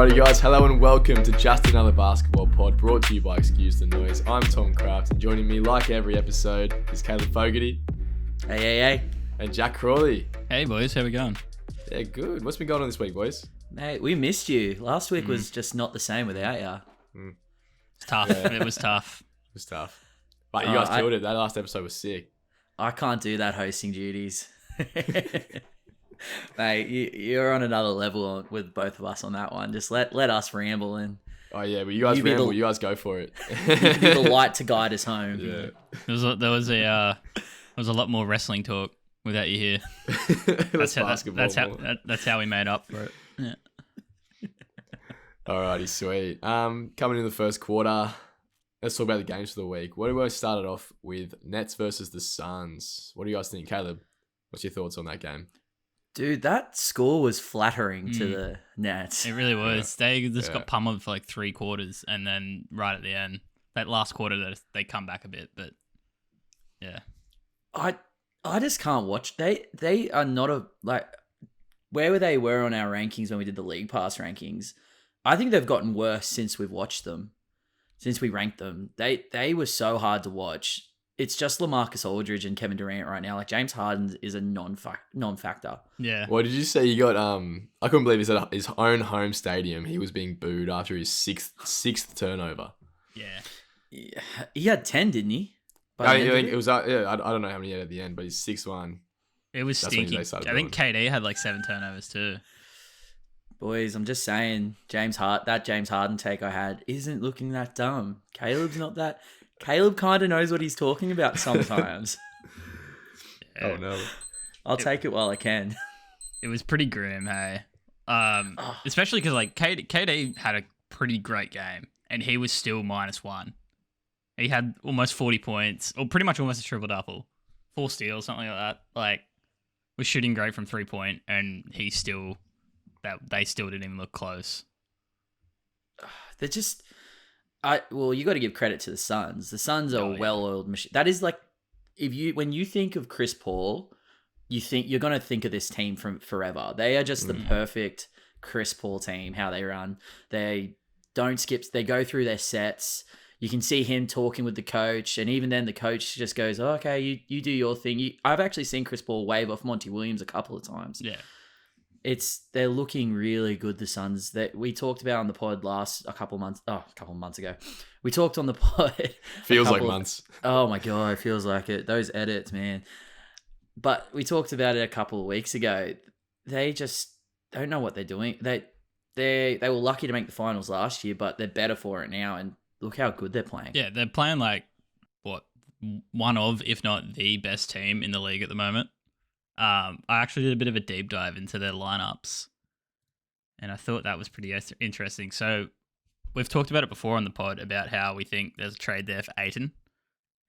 Alrighty guys, hello and welcome to Just Another Basketball Pod, brought to you by Excuse the Noise. I'm Tom Kraft, and joining me like every episode is Caleb Fogarty. Hey. And Jack Crawley. Hey boys, how we going? Yeah, good. What's been going on this week, boys? Mate, we missed you. Last week was just not the same without you. It's tough. It was tough. It was tough. But you guys killed it. That last episode was sick. I can't do that hosting duties. Mate, you're on another level with both of us on that one. Just let us ramble and Oh yeah, but you guys ramble. You guys go for it. you can be the light to guide us home. Yeah. There was a lot more wrestling talk without you here. That's basketball. That's how we made up for it. Yeah. Alrighty, sweet. Coming in the first quarter, let's talk about the games for the week. What do we start off with? Nets versus the Suns. What do you guys think, Caleb? What's your thoughts on that game? Dude, that score was flattering to the Nets. It really was. Yeah. They just Yeah. got pummeled for like 3 quarters, and then right at the end, that last quarter, they come back a bit. But yeah, I just can't watch. They are not where they were on our rankings when we did the League Pass rankings. I think they've gotten worse since we've watched them, since we ranked them. They were so hard to watch. It's just LaMarcus Aldridge and Kevin Durant right now. Like James Harden is a non-factor. yeah. What did you say? You got I couldn't believe he's at his own home stadium. He was being booed after his sixth turnover. Yeah. He had 10, didn't he? It was I don't know how many he had at the end, but his sixth one. It was That's when stinky. they started I think KD had like 7 turnovers too. Boys, I'm just saying, James Harden take I had isn't looking that dumb. Caleb's not that. Caleb kind of knows what he's talking about sometimes. Yeah. Oh no. I'll take it while I can. It was pretty grim, hey. Especially because like KD had a pretty great game, and he was still -1. He had almost 40 points, or pretty much almost a triple double, 4 steals, something like that. Like, was shooting great from 3-point, and they still didn't even look close. They're just, you got to give credit to the Suns. The Suns are a well-oiled machine. That is like, when you think of Chris Paul, you're gonna think of this team from forever. They are just the perfect Chris Paul team. How they run, they don't skip. They go through their sets. You can see him talking with the coach, and even then the coach just goes, oh, okay, you do your thing. I've actually seen Chris Paul wave off Monty Williams a couple of times. Yeah. They're looking really good, the Suns. That we talked about on the pod a couple of months ago. We talked on the pod. Feels like months. Oh my God, it feels like it. Those edits, man. But we talked about it a couple of weeks ago. They just don't know what they're doing. They were lucky to make the finals last year, but they're better for it now, and look how good they're playing. Yeah, they're playing like, one of, if not the best team in the league at the moment. I actually did a bit of a deep dive into their lineups, and I thought that was pretty interesting. So we've talked about it before on the pod about how we think there's a trade there for Ayton,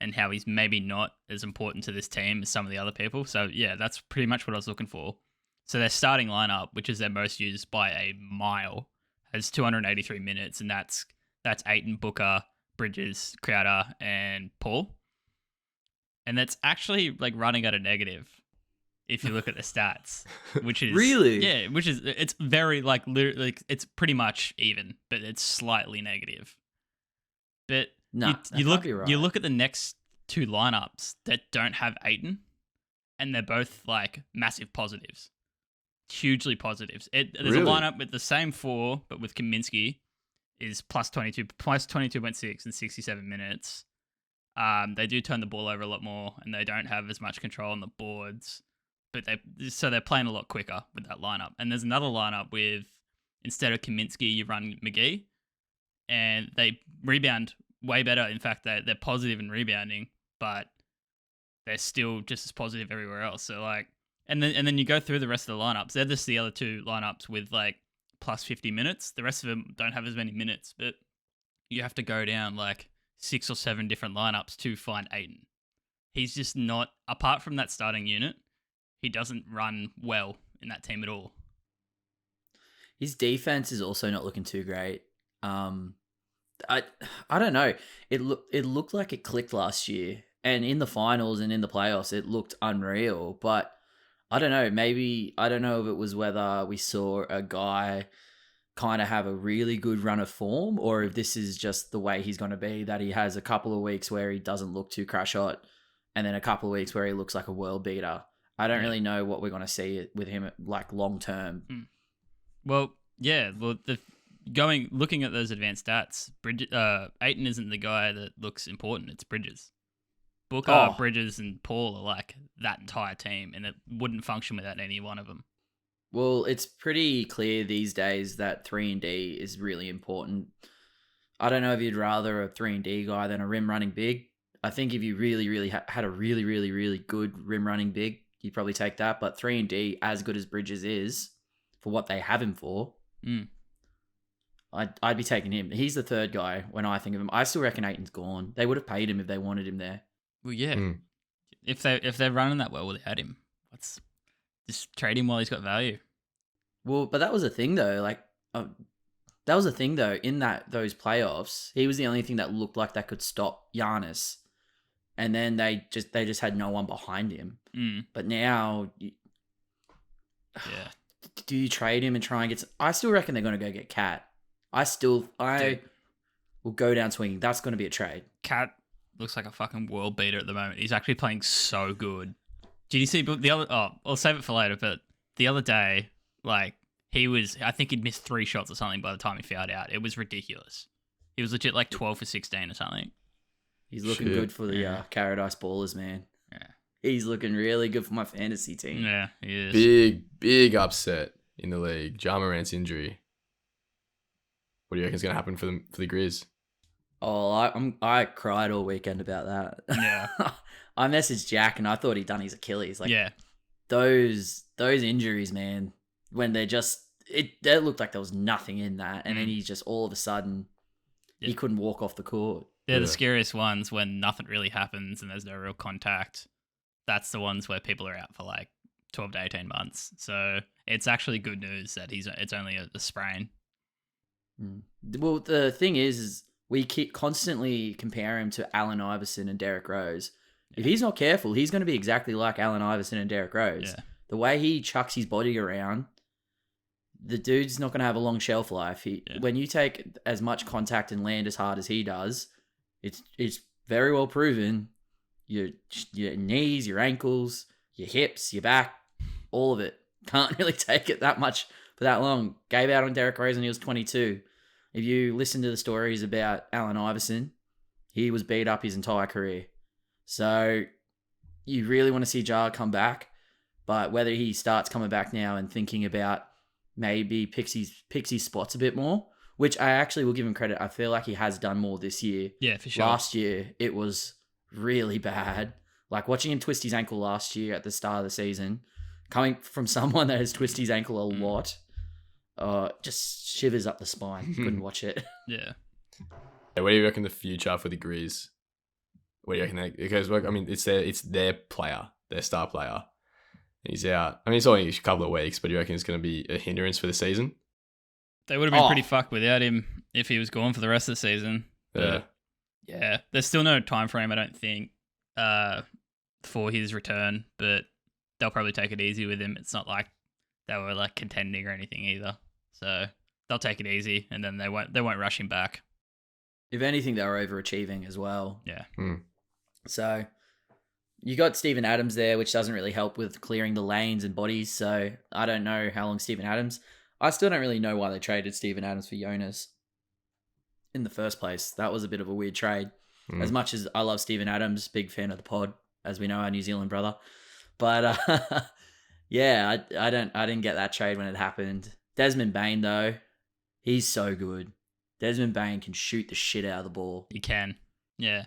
and how he's maybe not as important to this team as some of the other people. So yeah, that's pretty much what I was looking for. So their starting lineup, which is their most used by a mile, has 283 minutes, and that's Ayton, Booker, Bridges, Crowder, and Paul. And that's actually like running at a negative if you look at the stats, which is really, yeah, it's very like literally, it's pretty much even, but it's slightly negative. But you look at the next 2 lineups that don't have Ayton, and they're both like massive positives, hugely positives. There's a lineup with the same 4, but with Kaminsky is plus 22.6 in 67 minutes. They do turn the ball over a lot more, and they don't have as much control on the boards, but they're playing a lot quicker with that lineup. And there's another lineup with, instead of Kaminsky, you run McGee, and they rebound way better. In fact, they're positive in rebounding, but they're still just as positive everywhere else. So like, and then you go through the rest of the lineups. They're just the other 2 lineups with like plus 50 minutes. The rest of them don't have as many minutes, but you have to go down like 6 or 7 different lineups to find Ayton. He's just not, apart from that starting unit, he doesn't run well in that team at all. His defense is also not looking too great. I don't know. It looked like it clicked last year, and in the finals and in the playoffs, it looked unreal. But I don't know. Maybe I don't know if it was whether we saw a guy kind of have a really good run of form, or if this is just the way he's going to be, that he has a couple of weeks where he doesn't look too crash hot and then a couple of weeks where he looks like a world beater. I don't really know what we're going to see with him like long term. Well, yeah. Well, looking at those advanced stats, Ayton isn't the guy that looks important. It's Bridges. Booker, Bridges, and Paul are like that entire team, and it wouldn't function without any one of them. Well, it's pretty clear these days that 3-and-D is really important. I don't know if you'd rather a 3-and-D guy than a rim running big. I think if you really, really had a really, really, really good rim running big, you'd probably take that. But 3-and-D, as good as Bridges is, for what they have him for, I'd be taking him. He's the third guy when I think of him. I still reckon Ayton's gone. They would have paid him if they wanted him there. Well, yeah. If they're running that well without him, let's just trade him while he's got value. Well, but that was a thing though. Like, that was a thing though. In those playoffs, he was the only thing that looked like that could stop Giannis, and then they just had no one behind him. But now, do you trade him and try and get? I still reckon they're going to go get Cat. I will go down swinging. That's going to be a trade. Cat looks like a fucking world beater at the moment. He's actually playing so good. Did you see the other? Oh, I'll save it for later. But the other day, like I think he'd missed 3 shots or something by the time he fouled out. It was ridiculous. He was legit like 12 for 16 or something. He's looking good for the Paradise Ballers, man. Yeah, he's looking really good for my fantasy team. Yeah, he is. Big upset in the league. Ja Morant's injury. What do you reckon is going to happen for the Grizz? Oh, I cried all weekend about that. Yeah. I messaged Jack and I thought he'd done his Achilles. Like, yeah. Those injuries, man, when they looked like there was nothing in that. And then he just all of a sudden, he couldn't walk off the court. They're the scariest ones when nothing really happens and there's no real contact. That's the ones where people are out for like 12 to 18 months. So it's actually good news that it's only a sprain. Well, the thing is we keep constantly compare him to Allen Iverson and Derrick Rose. Yeah. If he's not careful, he's going to be exactly like Allen Iverson and Derrick Rose. Yeah. The way he chucks his body around, the dude's not going to have a long shelf life. When you take as much contact and land as hard as he does, it's very well proven. Your knees, your ankles, your hips, your back, all of it can't really take it that much for that long. Gave out on Derrick Rose when he was 22. If you listen to the stories about Allen Iverson, he was beat up his entire career. So you really want to see Ja come back, but whether he starts coming back now and thinking about maybe picks his spots a bit more, which I actually will give him credit. I feel like he has done more this year. Yeah, for sure. Last year, it was really bad. Like watching him twist his ankle last year at the start of the season, coming from someone that has twisted his ankle a lot, just shivers up the spine. Couldn't watch it. Yeah. What do you reckon the future for the Grizz? What do you reckon? Because I mean, it's their player, their star player. He's out. I mean, it's only a couple of weeks, but do you reckon it's going to be a hindrance for the season? They would have been pretty fucked without him if he was gone for the rest of the season. But yeah, there's still no time frame, I don't think, for his return. But they'll probably take it easy with him. It's not like they were like contending or anything either. So they'll take it easy, and then they won't rush him back. If anything, they were overachieving as well. Yeah. So you got Steven Adams there, which doesn't really help with clearing the lanes and bodies. So I don't know how long Steven Adams. I still don't really know why they traded Steven Adams for Jonas in the first place. That was a bit of a weird trade. As much as I love Steven Adams, big fan of the pod, as we know, our New Zealand brother. But yeah, I didn't get that trade when it happened. Desmond Bane though, he's so good. Desmond Bane can shoot the shit out of the ball. He can. Yeah.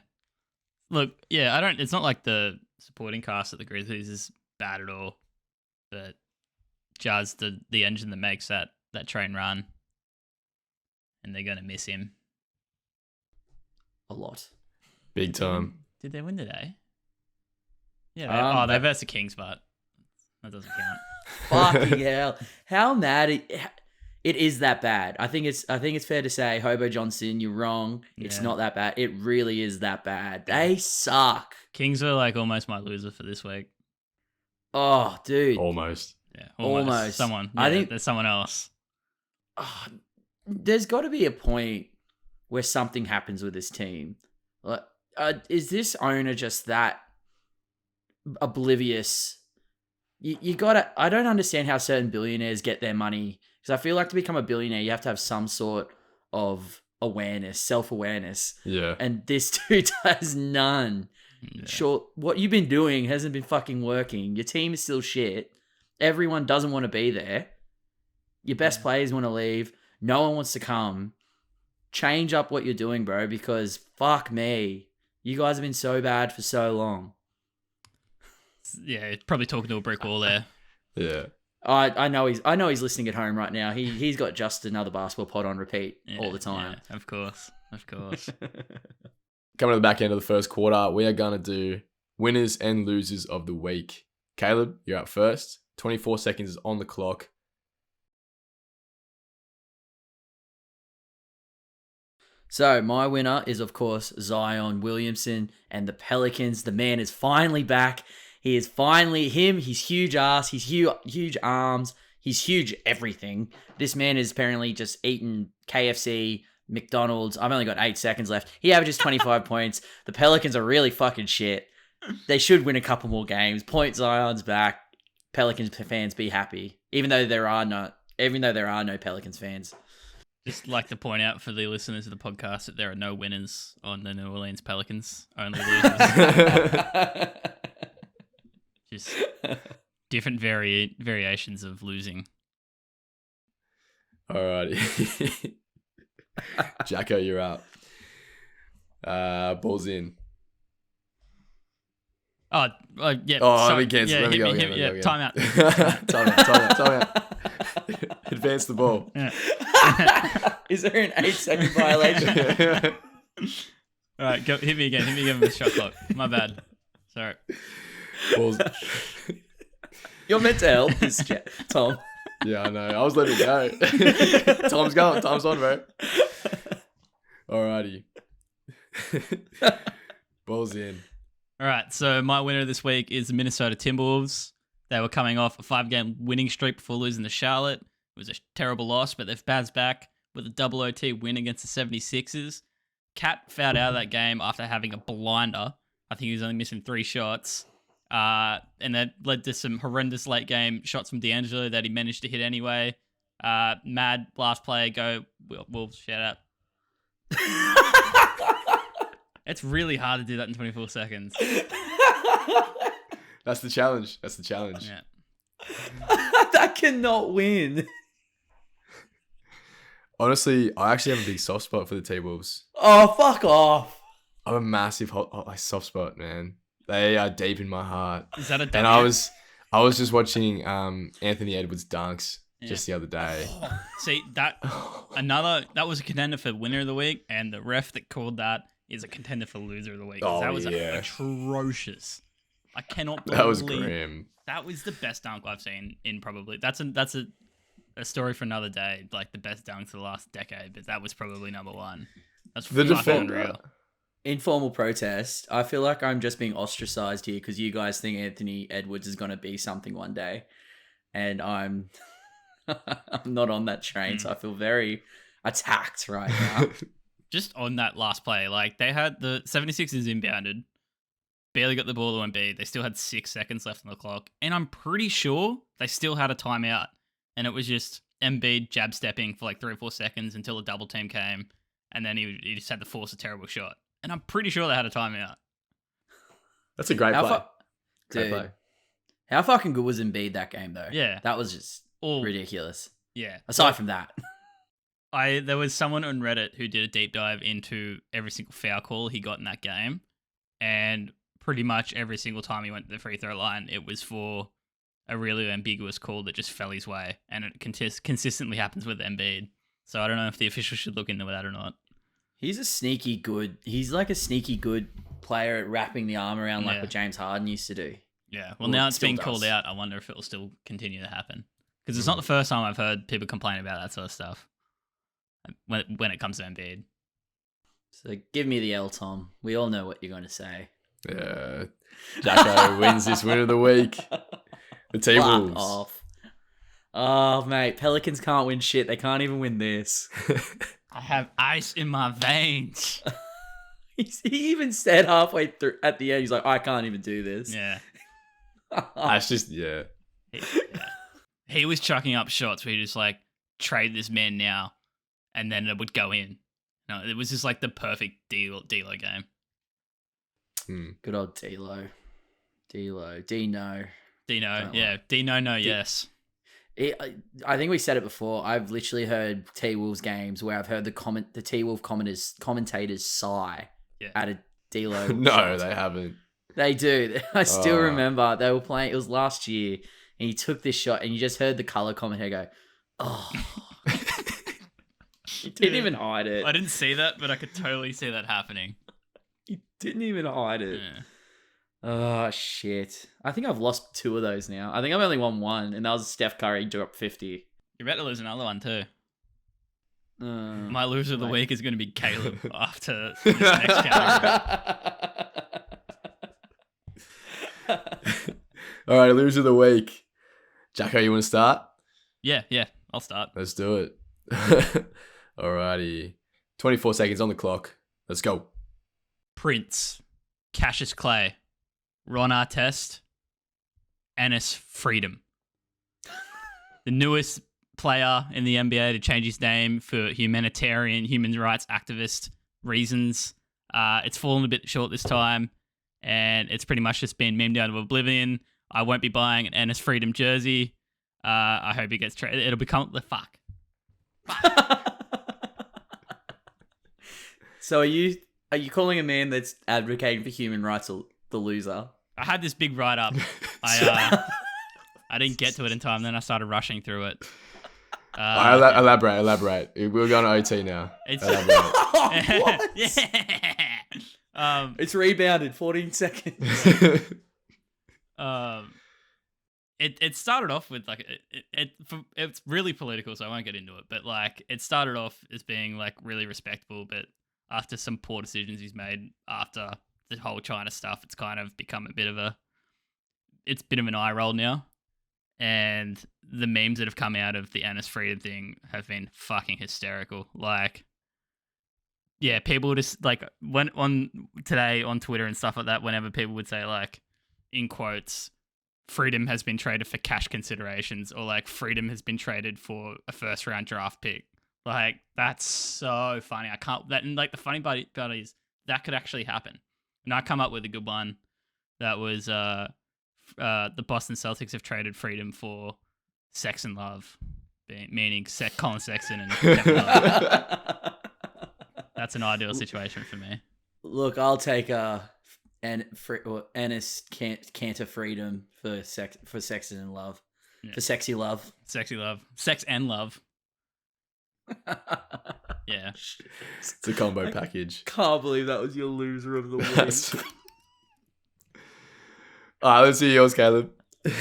Look, yeah, it's not like the supporting cast at the Grizzlies is bad at all, but Jar's the engine that makes that train run, and they're going to miss him a lot. Big time. Did they win today? Yeah. They versed the Kings, but that doesn't count. Fucking hell. How mad it is that bad. I think it's fair to say, Hobo Johnson, you're wrong. It's not that bad. It really is that bad. They suck. Kings are like almost my loser for this week. Oh, dude. Almost. Yeah, almost. Someone. Yeah, I think there's someone else. there's got to be a point where something happens with this team. Is this owner just that oblivious? You gotta. I don't understand how certain billionaires get their money, because I feel like to become a billionaire, you have to have some sort of awareness, self-awareness. Yeah. And this dude has none. Yeah. Sure, what you've been doing hasn't been fucking working. Your team is still shit. Everyone doesn't want to be there. Your best players want to leave. No one wants to come. Change up what you're doing, bro, because fuck me. You guys have been so bad for so long. Yeah, probably talking to a brick wall there. Yeah. I know he's listening at home right now. He's got just another basketball pod on repeat all the time. Yeah, of course. Coming to the back end of the first quarter, we are gonna do winners and losers of the week. Caleb, you're up first. 24 seconds is on the clock. So my winner is, of course, Zion Williamson and the Pelicans. The man is finally back. He is finally him. He's huge ass. He's huge arms. He's huge everything. This man is apparently just eating KFC, McDonald's. I've only got 8 seconds left. He averages 25 points. The Pelicans are really fucking shit. They should win a couple more games. Point Zion's back. Pelicans fans be happy, even though there are no Pelicans fans. Just like to point out for the listeners of the podcast that there are no winners on the New Orleans Pelicans, only losers. Just different variations of losing. Alrighty. Jacko, you're up. Ball's in. Yeah. Oh, let me cancel. Let me go again. Time out. Time out. Advance the ball. Yeah. Is there an 8-second violation? All right, go hit me again. Hit me again with the shot clock. My bad. Sorry. Balls. You're meant to help this, Tom. Yeah, I know. I was letting it go. Time's going. Time's on, bro. Alrighty. Ball's in. All right, so my winner this week is the Minnesota Timberwolves. They were coming off a 5-game winning streak before losing to Charlotte. It was a terrible loss, but they've bounced back with a double OT win against the 76ers. Cat fouled out of that game after having a blinder. I think he was only missing 3 shots. And that led to some horrendous late game shots from D'Angelo that he managed to hit anyway. Mad last play, go Wolves, shout out. It's really hard to do that in 24 seconds. That's the challenge. Yeah. That cannot win. Honestly, I actually have a big soft spot for the T-Wolves. Oh, fuck off. I have a massive soft spot, man. They are deep in my heart. Is that a W? And I was just watching Anthony Edwards dunks just the other day. See, that was a contender for winner of the week, and the ref that called that is a contender for loser of the week. That was atrocious. I cannot believe that was grim. That was the best dunk I've seen in probably. That's a story for another day. Like the best dunks of the last decade, but that was probably number one. That's the fucking unreal. Informal protest. I feel like I'm just being ostracized here because you guys think Anthony Edwards is going to be something one day, and I'm not on that train. So I feel very attacked right now. Just on that last play, like they had the 76ers inbounded, barely got the ball to Embiid. They still had 6 seconds left on the clock, and I'm pretty sure they still had a timeout. And it was just Embiid jab stepping for like 3 or 4 seconds until a double team came, and then he just had to force a terrible shot. And I'm pretty sure they had a timeout. That's a great play. Great play. How fucking good was Embiid that game though? Yeah, that was just ridiculous. Yeah. Aside from that. There was someone on Reddit who did a deep dive into every single foul call he got in that game, and pretty much every single time he went to the free throw line, it was for a really ambiguous call that just fell his way, and it consistently happens with Embiid. So I don't know if the officials should look into that or not. He's like a sneaky good player at wrapping the arm around like what James Harden used to do. Yeah, well now it's being called out. I wonder if it will still continue to happen. Because it's not the first time I've heard people complain about that sort of stuff when it comes to Embiid. So give me the L, Tom. We all know what you're going to say. Yeah, Jacko wins this win of the week. The T-Wolves. Off. Oh, mate, Pelicans can't win shit. They can't even win this. I have ice in my veins. He even said halfway through at the end, he's like, I can't even do this. Yeah. That's just, yeah. He was chucking up shots where he just like, trade this man now, and then it would go in. No, it was just like the perfect D'Lo game. Good old D'Lo. Dino, yeah. Dino, no, yes. I think we said it before. I've literally heard T-Wolves games where I've heard the T-Wolf commentators sigh at a D'Lo. No, shot. they haven't. They do. I still remember they were playing. It was last year, and he took this shot, and you just heard the color commentator go, "Oh." He didn't even hide it. I didn't see that, but I could totally see that happening. He didn't even hide it. Yeah. Oh, shit. I think I've lost 2 of those now. I think I've only won 1, and that was Steph Curry dropped 50. You're about to lose another one, too. My loser of the week is going to be Caleb after this next category. All right, loser of the week. Jacko, you want to start? Yeah, I'll start. Let's do it. Alrighty. 24 seconds on the clock. Let's go. Prince, Cassius Clay, Ron Artest, Ennis Freedom. The newest player in the NBA to change his name for humanitarian, human rights activist reasons. It's fallen a bit short this time, and it's pretty much just been memed out of oblivion. I won't be buying an Ennis Freedom jersey. I hope he gets traded. It'll become the fuck. So are you calling a man that's advocating for human rights the loser? I had this big write-up. I didn't get to it in time, then I started rushing through it. Elaborate. We're going to OT now. What? Yeah. It's rebounded 14 seconds. It started off with like it's really political, so I won't get into it. But like it started off as being like really respectable, but after some poor decisions he's made after the whole China stuff, it's kind of become a bit of an eye roll now. And the memes that have come out of the Ennis Freedom thing have been fucking hysterical. Like, yeah, people just like went on today on Twitter and stuff like that. Whenever people would say like, in quotes, Freedom has been traded for cash considerations, or like Freedom has been traded for a first round draft pick. Like, that's so funny. And like the funny part is that could actually happen. And I come up with a good one that was the Boston Celtics have traded Freedom for Sex and Love, meaning Colin Sexton and Kevin Love. That's an ideal situation for me. Look, I'll take Ennis Cantor Freedom for Sexton and Love. Yeah. For Sexy Love. Sexy Love. Sex and Love. Yeah. It's a combo package. Can't believe that was your loser of the week. Alright, let's see yours, Caleb. Do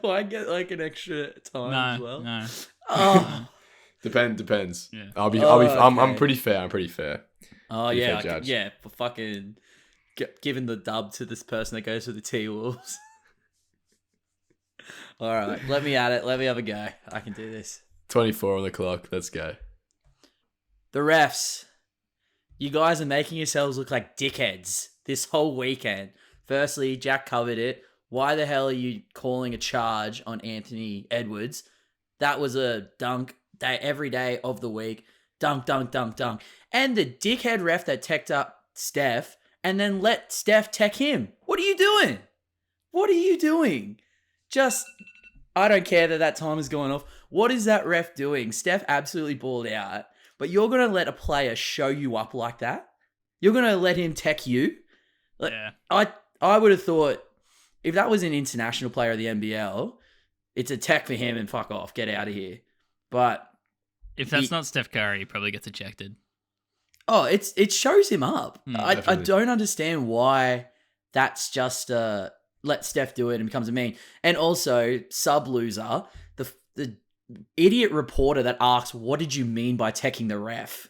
I get like an extra time as well? No. Oh. Depends. Yeah. I'm pretty fair. Oh yeah, yeah. For fucking giving the dub to this person that goes to the T-Wolves. All right, let me at it. Let me have a go. I can do this. 24 on the clock. Let's go. The refs. You guys are making yourselves look like dickheads this whole weekend. Firstly, Jack covered it. Why the hell are you calling a charge on Anthony Edwards? That was a dunk day every day of the week. Dunk, dunk, dunk, dunk. And the dickhead ref that teched up Steph and then let Steph tech him. What are you doing? What are you doing? Just, I don't care that time is going off. What is that ref doing? Steph absolutely balled out. But you're going to let a player show you up like that? You're going to let him tech you? Yeah. I would have thought if that was an international player of the NBL, it's a tech for him and fuck off. Get out of here. But if that's not Steph Curry, he probably gets ejected. Oh, it shows him up. I don't understand why that's just let Steph do it and becomes a meme. And also, sub-loser, the idiot reporter that asks, what did you mean by teching the ref?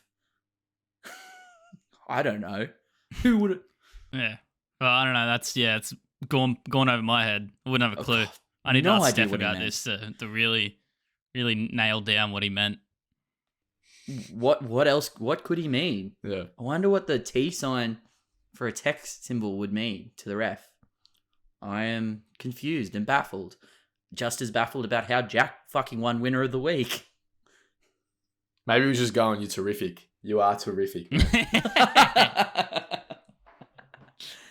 I don't know. Who would it? Yeah. Well, I don't know. It's gone over my head. I wouldn't have a clue. I need to No ask idea Steph what he about meant. this to really nail down what he meant. What else? What could he mean? Yeah. I wonder what the T sign for a text symbol would mean to the ref. I am confused and baffled. Just as baffled about how Jack fucking won winner of the week. Maybe we just going, you're terrific. You are terrific, man.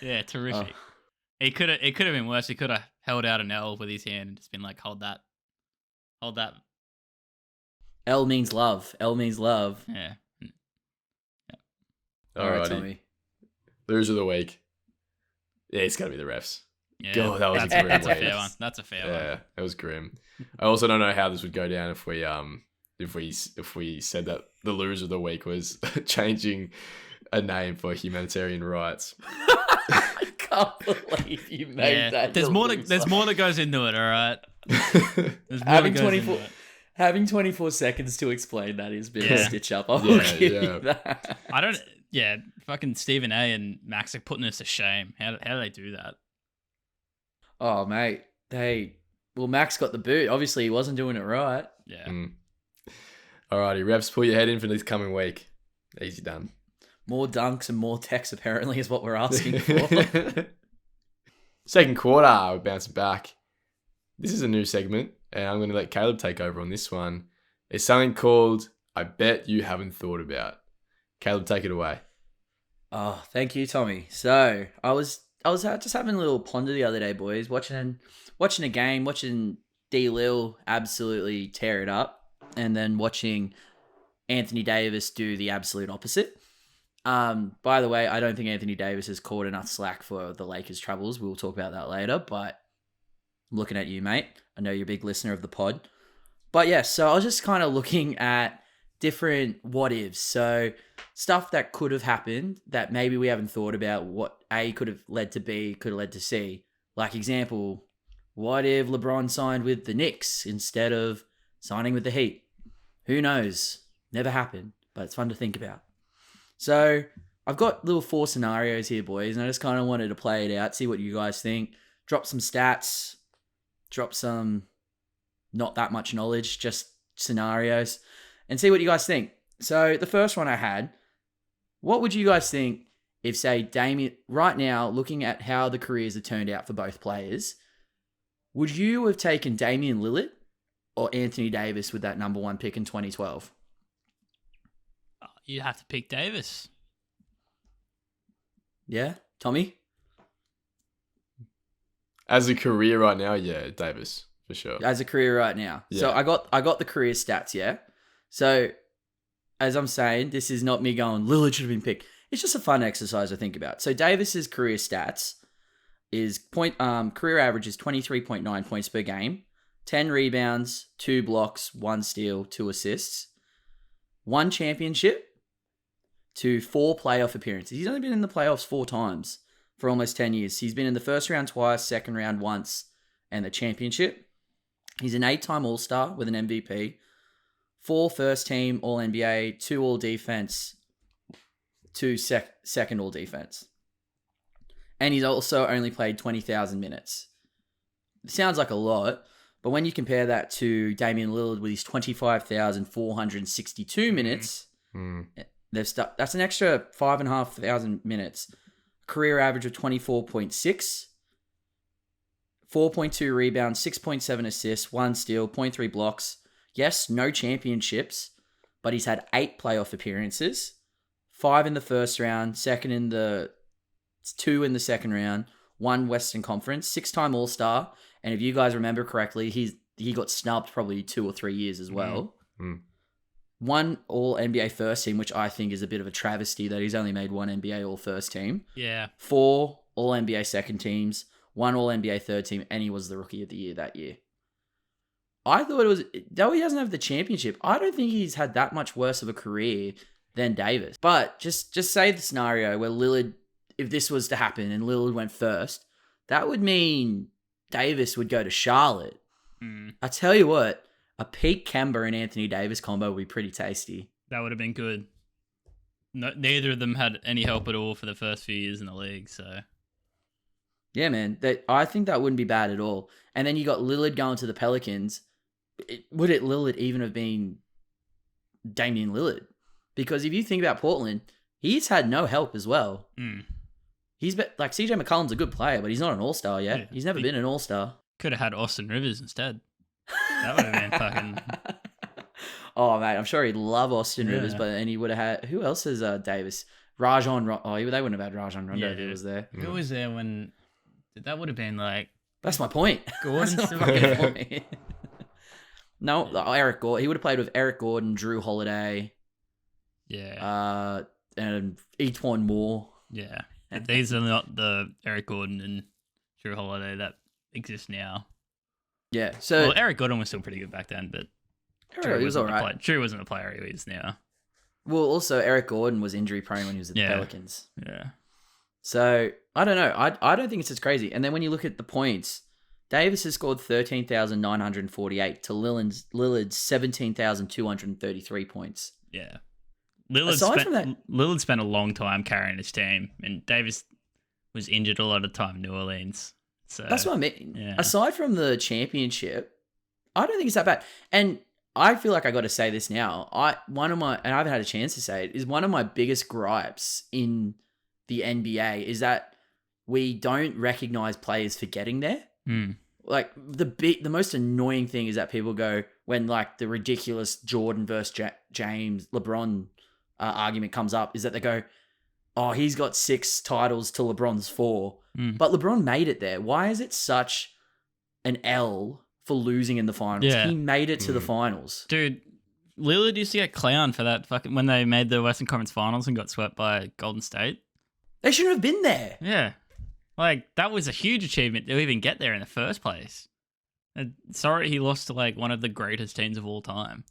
Yeah, terrific. It could have been worse. He could have held out an L with his hand and just been like, hold that. L means love. L means love. Yeah. All right, Tommy. Loser of the week. Yeah, it's got to be the refs. Yeah, God, that was a that's a week. fair one. That's a fair one. Yeah, it was grim. I also don't know how this would go down if we said that the loser of the week was changing a name for humanitarian rights. I can't believe you made that. There's more that goes into it, all right? There's more that goes into it. Having 24 seconds to explain that is a bit of a stitch up. I'll give you that. Fucking Stephen A and Max are putting us to shame. How do they do that? Oh, mate. Max got the boot. Obviously, he wasn't doing it right. Yeah. Alrighty, refs, pull your head in for this coming week. Easy done. More dunks and more techs, apparently, is what we're asking for. Second quarter, we're bouncing back. This is a new segment, and I'm going to let Caleb take over on this one. It's something called I Bet You Haven't Thought About. Caleb, take it away. Oh, thank you, Tommy. So, I was just having a little ponder the other day, boys, watching a game, watching D. Lil absolutely tear it up, and then watching Anthony Davis do the absolute opposite. By the way, I don't think Anthony Davis has caught enough slack for the Lakers' troubles. We'll talk about that later, but I'm looking at you, mate. I know you're a big listener of the pod. But yeah, so I was just kind of looking at different what ifs. So stuff that could have happened that maybe we haven't thought about, what A could have led to B, could have led to C. Like example, what if LeBron signed with the Knicks instead of signing with the Heat? Who knows? Never happened, but it's fun to think about. So I've got little 4 scenarios here, boys, and I just kind of wanted to play it out, see what you guys think. Drop some stats, drop some not that much knowledge, just scenarios, and see what you guys think. So the first one I had, what would you guys think if, say, Damian, right now, looking at how the careers have turned out for both players, would you have taken Damian Lillard or Anthony Davis with that number 1 pick in 2012? You'd have to pick Davis. Yeah? Tommy? As a career right now, yeah, Davis, for sure. As a career right now. Yeah. So I got the career stats, yeah? So, as I'm saying, this is not me going, Lillard should have been picked. It's just a fun exercise to think about. So, Davis's career stats is career average is 23.9 points per game, 10 rebounds, 2 blocks, 1 steal, 2 assists, 1 championship to 4 playoff appearances. He's only been in the playoffs 4 times for almost 10 years. He's been in the first round twice, second round once, and the championship. He's an 8-time All-Star with an MVP, 4 first-team All-NBA, 2 All-Defense, 2 second All-Defense. And he's also only played 20,000 minutes. It sounds like a lot, but when you compare that to Damian Lillard with his 25,462 minutes, that's an extra 5,500 minutes. Career average of 24.6, 4.2 rebounds, 6.7 assists, 1 steal, 0.3 blocks. Yes, no championships, but he's had 8 playoff appearances, 5 in the first round, 2 in the second round, 1 Western Conference, 6-time All-Star, and if you guys remember correctly, he got snubbed probably 2 or 3 years as well. 1 All-NBA first team, which I think is a bit of a travesty that he's only made 1 NBA All-First team. Yeah. 4 All-NBA second teams, 1 All-NBA third team, and he was the Rookie of the Year that year. I thought it was, though he doesn't have the championship, I don't think he's had that much worse of a career than Davis. But just say the scenario where Lillard, if this was to happen and Lillard went first, that would mean Davis would go to Charlotte. I tell you what, a Pete Kemba and Anthony Davis combo would be pretty tasty. That would have been good. No, neither of them had any help at all for the first few years in the league, so Yeah, man. I think that wouldn't be bad at all. And then you got Lillard going to the Pelicans. Would Lillard even have been Damian Lillard? Because if you think about Portland, he's had no help as well. He's been, like, CJ McCollum's a good player, but he's not an all-star yet. Yeah, he's never been an all-star. Could have had Austin Rivers instead. That would have been fucking... Oh, mate, I'm sure he'd love Austin Rivers, but then he would have had... Who else is Davis? Rajon... they wouldn't have had Rajon Rondo if he was there. Who was there when... That would have been like... That's my point. Gordon. That's my point. No, Eric Gordon. He would have played with Eric Gordon, Drew Holiday. Yeah. And Etwan Moore. Yeah. These are not the Eric Gordon and Drew Holiday that exist now. Yeah. So Eric Gordon was still pretty good back then, but he was all right. Drew wasn't the player he is now. Well, also Eric Gordon was injury prone when he was at the Pelicans. Yeah. So I don't know. I don't think it's as crazy. And then when you look at the points, Davis has scored 13,948 to Lillard's 17,233 points. Yeah. Lillard spent a long time carrying his team, and Davis was injured a lot of the time in New Orleans. So that's what I mean. Yeah. Aside from the championship, I don't think it's that bad. And I feel like I got to say this now. And I haven't had a chance to say it, is one of my biggest gripes in the NBA is that we don't recognize players for getting there. Like the most annoying thing is that people go when like the ridiculous Jordan versus James LeBron argument comes up is that they go, oh, he's got 6 titles to LeBron's 4, but LeBron made it there. Why is it such an L for losing in the finals? Yeah. He made it to the finals. Dude, Lillard used to get clowned for that fucking when they made the Western Conference Finals and got swept by Golden State. They shouldn't have been there. Yeah. Like, that was a huge achievement to even get there in the first place. Sorry he lost to, like, one of the greatest teams of all time.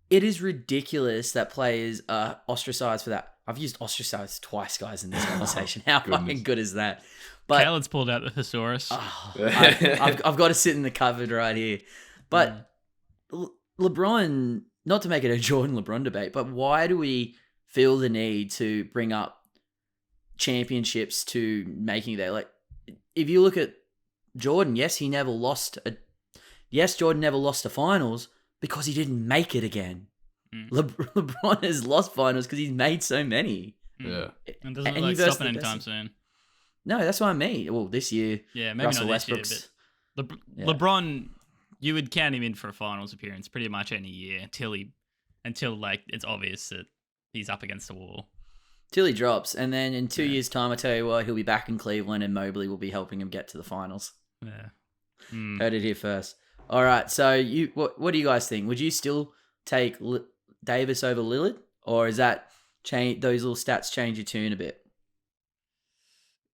It is ridiculous that players are ostracized for that. I've used ostracized twice, guys, in this conversation. How fucking good is that? But Caleb's pulled out the thesaurus. I've got to sit in the cupboard right here. But LeBron, not to make it a Jordan LeBron debate, but why do we feel the need to bring up championships to making there? Like, if you look at Jordan, Jordan never lost a finals because he didn't make it again. LeBron has lost finals because he's made so many. Yeah. And doesn't stop it anytime soon. No, that's what I mean. Well, this year, maybe Russell not this Westbrook's, year, but LeBron, you would count him in for a finals appearance pretty much any year until like it's obvious that he's up against the wall. Till he drops, and then in 2 years' time, I tell you what, he'll be back in Cleveland, and Mobley will be helping him get to the finals. Yeah, Heard it here first. All right, so what do you guys think? Would you still take Davis over Lillard, or is that those little stats change your tune a bit?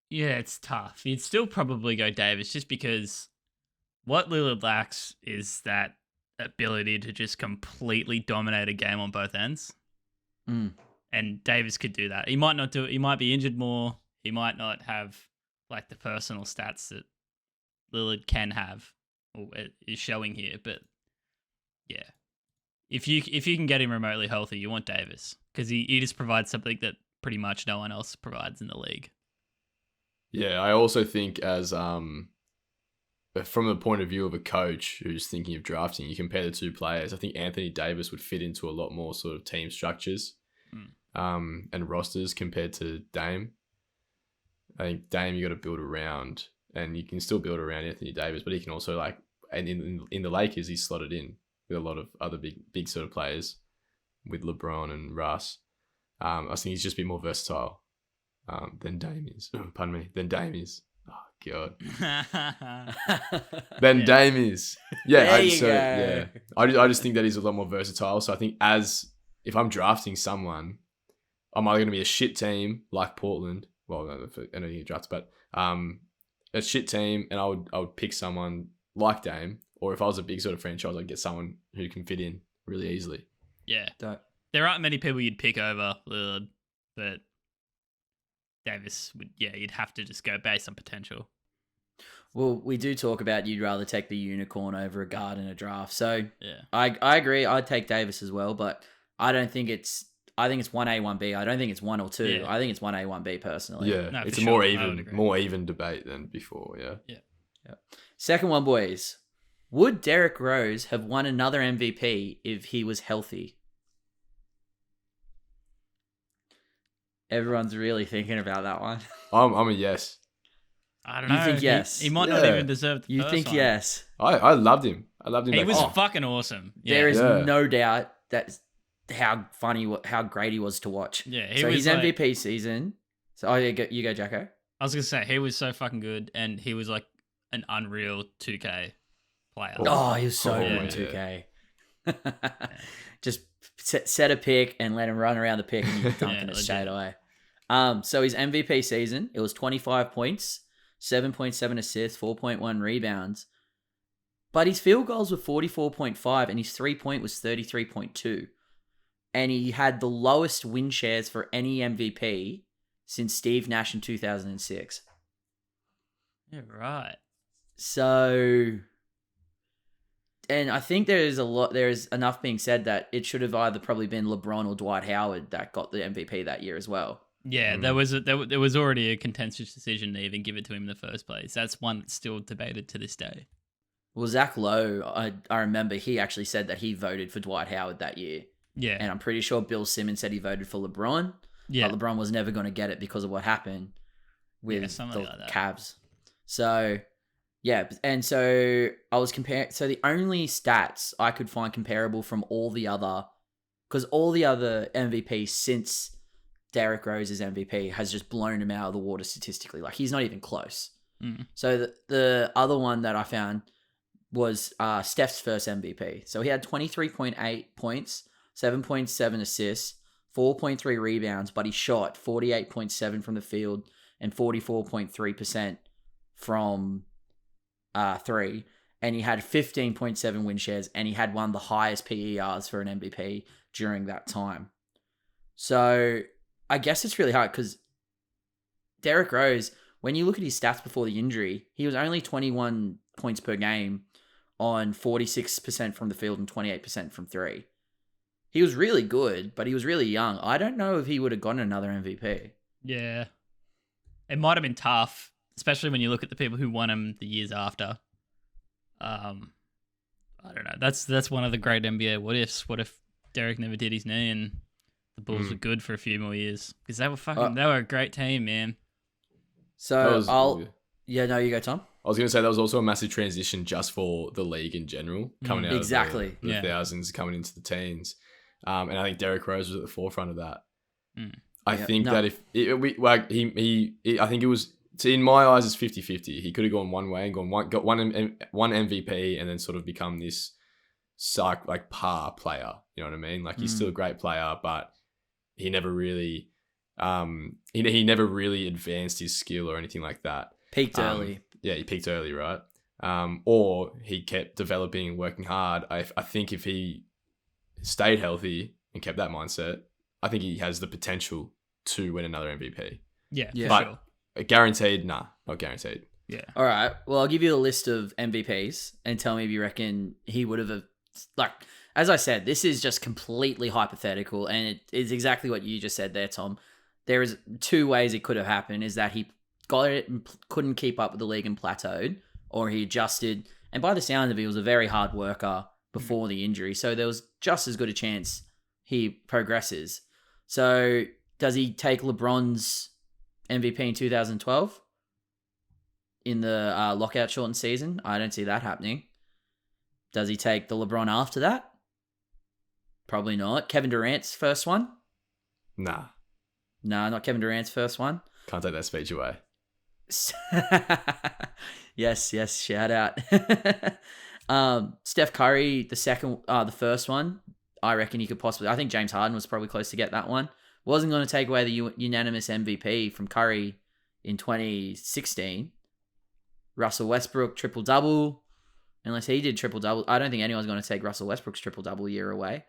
Yeah, it's tough. You'd still probably go Davis just because what Lillard lacks is that ability to just completely dominate a game on both ends. And Davis could do that. He might not do it. He might be injured more. He might not have like the personal stats that Lillard can have or is showing here. But yeah, if you can get him remotely healthy, you want Davis because he just provides something that pretty much no one else provides in the league. Yeah, I also think as from the point of view of a coach who's thinking of drafting, you compare the two players. I think Anthony Davis would fit into a lot more sort of team structures and rosters compared to Dame. I think Dame you got to build around, and you can still build around Anthony Davis, but he can also and in the Lakers he's slotted in with a lot of other big sort of players with LeBron and Russ. I think he's just a bit more versatile than Dame is. Pardon me. Than Dame is. Oh God. Than Dame is. Yeah. I just think that he's a lot more versatile. So I think if I'm drafting someone, I'm either going to be a shit team like Portland. Well, no, I don't think he drafts, but a shit team, and I would pick someone like Dame. Or if I was a big sort of franchise, I'd get someone who can fit in really easily. Yeah. There aren't many people you'd pick over Lillard, but Davis you'd have to just go based on potential. Well, we do talk about you'd rather take the unicorn over a guard in a draft. So yeah, I agree. I'd take Davis as well, but I don't think it's I think it's 1A, 1B. I don't think it's 1 or 2. Yeah. I think it's 1A, 1B personally. Yeah, No, it's for a sure. more even debate than before. Yeah. Yeah. Second one, boys. Would Derrick Rose have won another MVP if he was healthy? Everyone's really thinking about that one. I'm a yes. I don't know. You think yes? He might not even deserve the You first think one. yes? I loved him. I loved him. He back was then. fucking awesome. Yeah. There is no doubt that's how great he was to watch. Yeah, his MVP season. So you go, Jacko. I was gonna say he was so fucking good, and he was like an unreal 2K player. Oh, he was so good in 2K. Just set a pick and let him run around the pick and you're dunking it straight away. So his MVP season, it was 25 points, 7.7 assists, 4.1 rebounds. But his field goals were 44.5 and his 3-point was 33.2. And he had the lowest win shares for any MVP since Steve Nash in 2006. Yeah, right. So, and I think there is enough being said that it should have either probably been LeBron or Dwight Howard that got the MVP that year as well. Yeah, there was already a contentious decision to even give it to him in the first place. That's one that's still debated to this day. Well, Zach Lowe, I remember he actually said that he voted for Dwight Howard that year. Yeah. And I'm pretty sure Bill Simmons said he voted for LeBron. Yeah. But LeBron was never going to get it because of what happened with the like Cavs. So, yeah. And so I was comparing. So the only stats I could find comparable from all the other, because all the other MVPs since Derrick Rose's MVP has just blown him out of the water statistically. Like, he's not even close. So the other one that I found was Steph's first MVP. So he had 23.8 points, 7.7 assists, 4.3 rebounds, but he shot 48.7 from the field and 44.3% from 3. And he had 15.7 win shares, and he had one of the highest PERs for an MVP during that time. So I guess it's really hard because Derrick Rose, when you look at his stats before the injury, he was only 21 points per game on 46% from the field and 28% from 3. He was really good, but he was really young. I don't know if he would have gotten another MVP. Yeah. It might have been tough, especially when you look at the people who won him the years after. I don't know. That's one of the great NBA what ifs. What if Derek never did his knee and the Bulls were good for a few more years? Because they were a great team, man. So you go, Tom. I was going to say that was also a massive transition just for the league in general, coming out of the thousands, coming into the teens. And I think Derrick Rose was at the forefront of that. I think that if I think it was, in my eyes, it's 50-50. He could have gone one way and got one MVP and then sort of become this par player. You know what I mean? Like, he's still a great player, but he never really, he never really advanced his skill or anything like that. Peaked early. Yeah, he peaked early, right? Or he kept developing and working hard. I think if he stayed healthy and kept that mindset, I think he has the potential to win another MVP. Yeah, but sure. Guaranteed? Nah, not guaranteed. Yeah. All right. Well, I'll give you a list of MVPs and tell me if you reckon he would have, as I said, this is just completely hypothetical, and it is exactly what you just said there, Tom. There is 2 ways it could have happened: is that he got it and couldn't keep up with the league and plateaued, or he adjusted. And by the sound of it, he was a very hard worker before the injury, so there was just as good a chance he progresses. So does he take LeBron's MVP in 2012 in the lockout shortened season? I don't see that happening. Does he take the LeBron after that? Probably not. Kevin Durant's first one? Nah. No, not Kevin Durant's first one. Can't take that speech away. yes, shout out. Steph Curry, the first one, I reckon he could possibly. I think James Harden was probably close to get that one. Wasn't going to take away the unanimous MVP from Curry in 2016. Russell Westbrook triple-double. Unless he did triple-double. I don't think anyone's going to take Russell Westbrook's triple-double year away.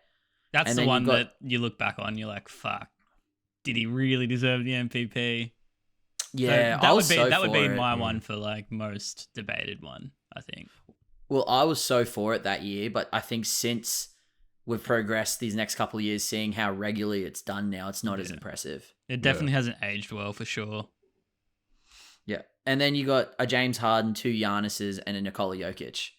That's the one that you look back on, you're like, fuck, did he really deserve the MVP? Yeah, so that would be my one for most debated one, I think. Well, I was so for it that year, but I think since we've progressed these next couple of years, seeing how regularly it's done now, it's not as impressive. It definitely hasn't aged well for sure. Yeah. And then you got a James Harden, 2 Giannis's, and a Nikola Jokic.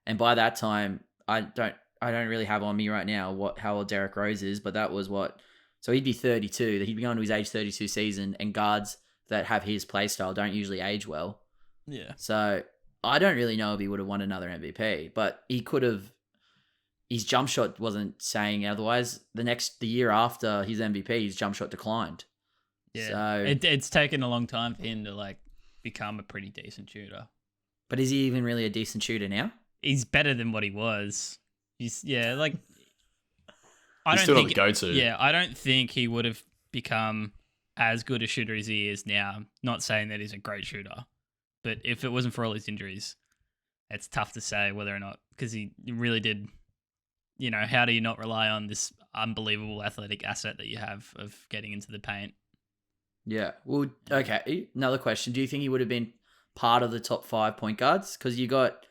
And by that time, I don't really have on me right now how old Derrick Rose is, but that was what. So he'd be 32. He'd be going to his age 32 season, and guards that have his play style don't usually age well. Yeah. So I don't really know if he would have won another MVP, but he could have. His jump shot wasn't saying otherwise. The year after his MVP, his jump shot declined. Yeah. So it's taken a long time for him to like become a pretty decent shooter. But is he even really a decent shooter now? He's better than what he was. He's like. He's still not the go-to. Yeah, I don't think he would have become as good a shooter as he is now. Not saying that he's a great shooter, but if it wasn't for all his injuries, it's tough to say whether or not, because he really did. How do you not rely on this unbelievable athletic asset that you have of getting into the paint? Yeah. Well, okay. Another question. Do you think he would have been part of the top 5 point guards? Because you got,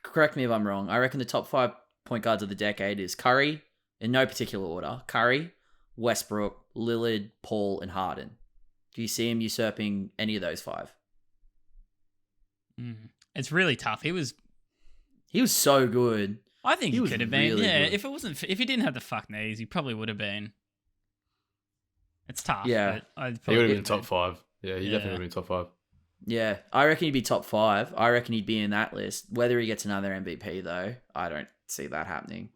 correct me if I'm wrong, I reckon the top 5 point guards of the decade is Curry, in no particular order, Curry, Westbrook, Lillard, Paul, and Harden. Do you see him usurping any of those 5? It's really tough. He was so good. I think he could have been. Really yeah, good. if he didn't have the fuck knees, he probably would have been. It's tough. Yeah. He would have been top 5. Yeah, he definitely would have been top 5. Yeah, I reckon he'd be top 5. I reckon he'd be in that list. Whether he gets another MVP, though, I don't see that happening.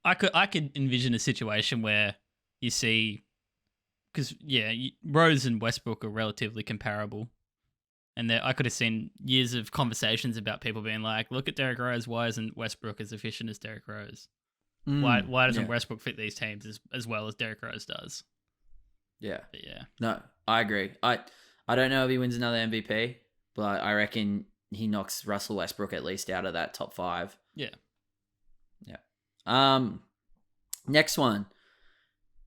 I could envision a situation where you see, because Rose and Westbrook are relatively comparable, and I could have seen years of conversations about people being like, "Look at Derrick Rose. Why isn't Westbrook as efficient as Derrick Rose? Why doesn't Westbrook fit these teams as well as Derrick Rose does?" Yeah. But yeah. No, I agree. I don't know if he wins another MVP, but I reckon he knocks Russell Westbrook at least out of that top 5. Yeah. Yeah. Next one.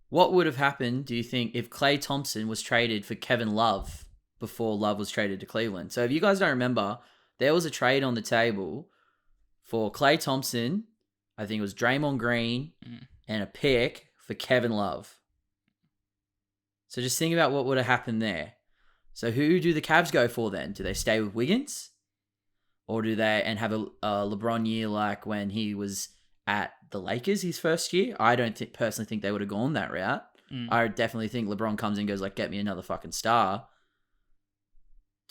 What would have happened, do you think, if Klay Thompson was traded for Kevin Love before Love was traded to Cleveland? So if you guys don't remember, there was a trade on the table for Klay Thompson, I think it was Draymond Green, and a pick for Kevin Love. So just think about what would have happened there. So who do the Cavs go for then? Do they stay with Wiggins? Or do they have a LeBron year like when he was at the Lakers his first year? I don't personally think they would have gone that route. I definitely think LeBron comes in and goes like, get me another fucking star.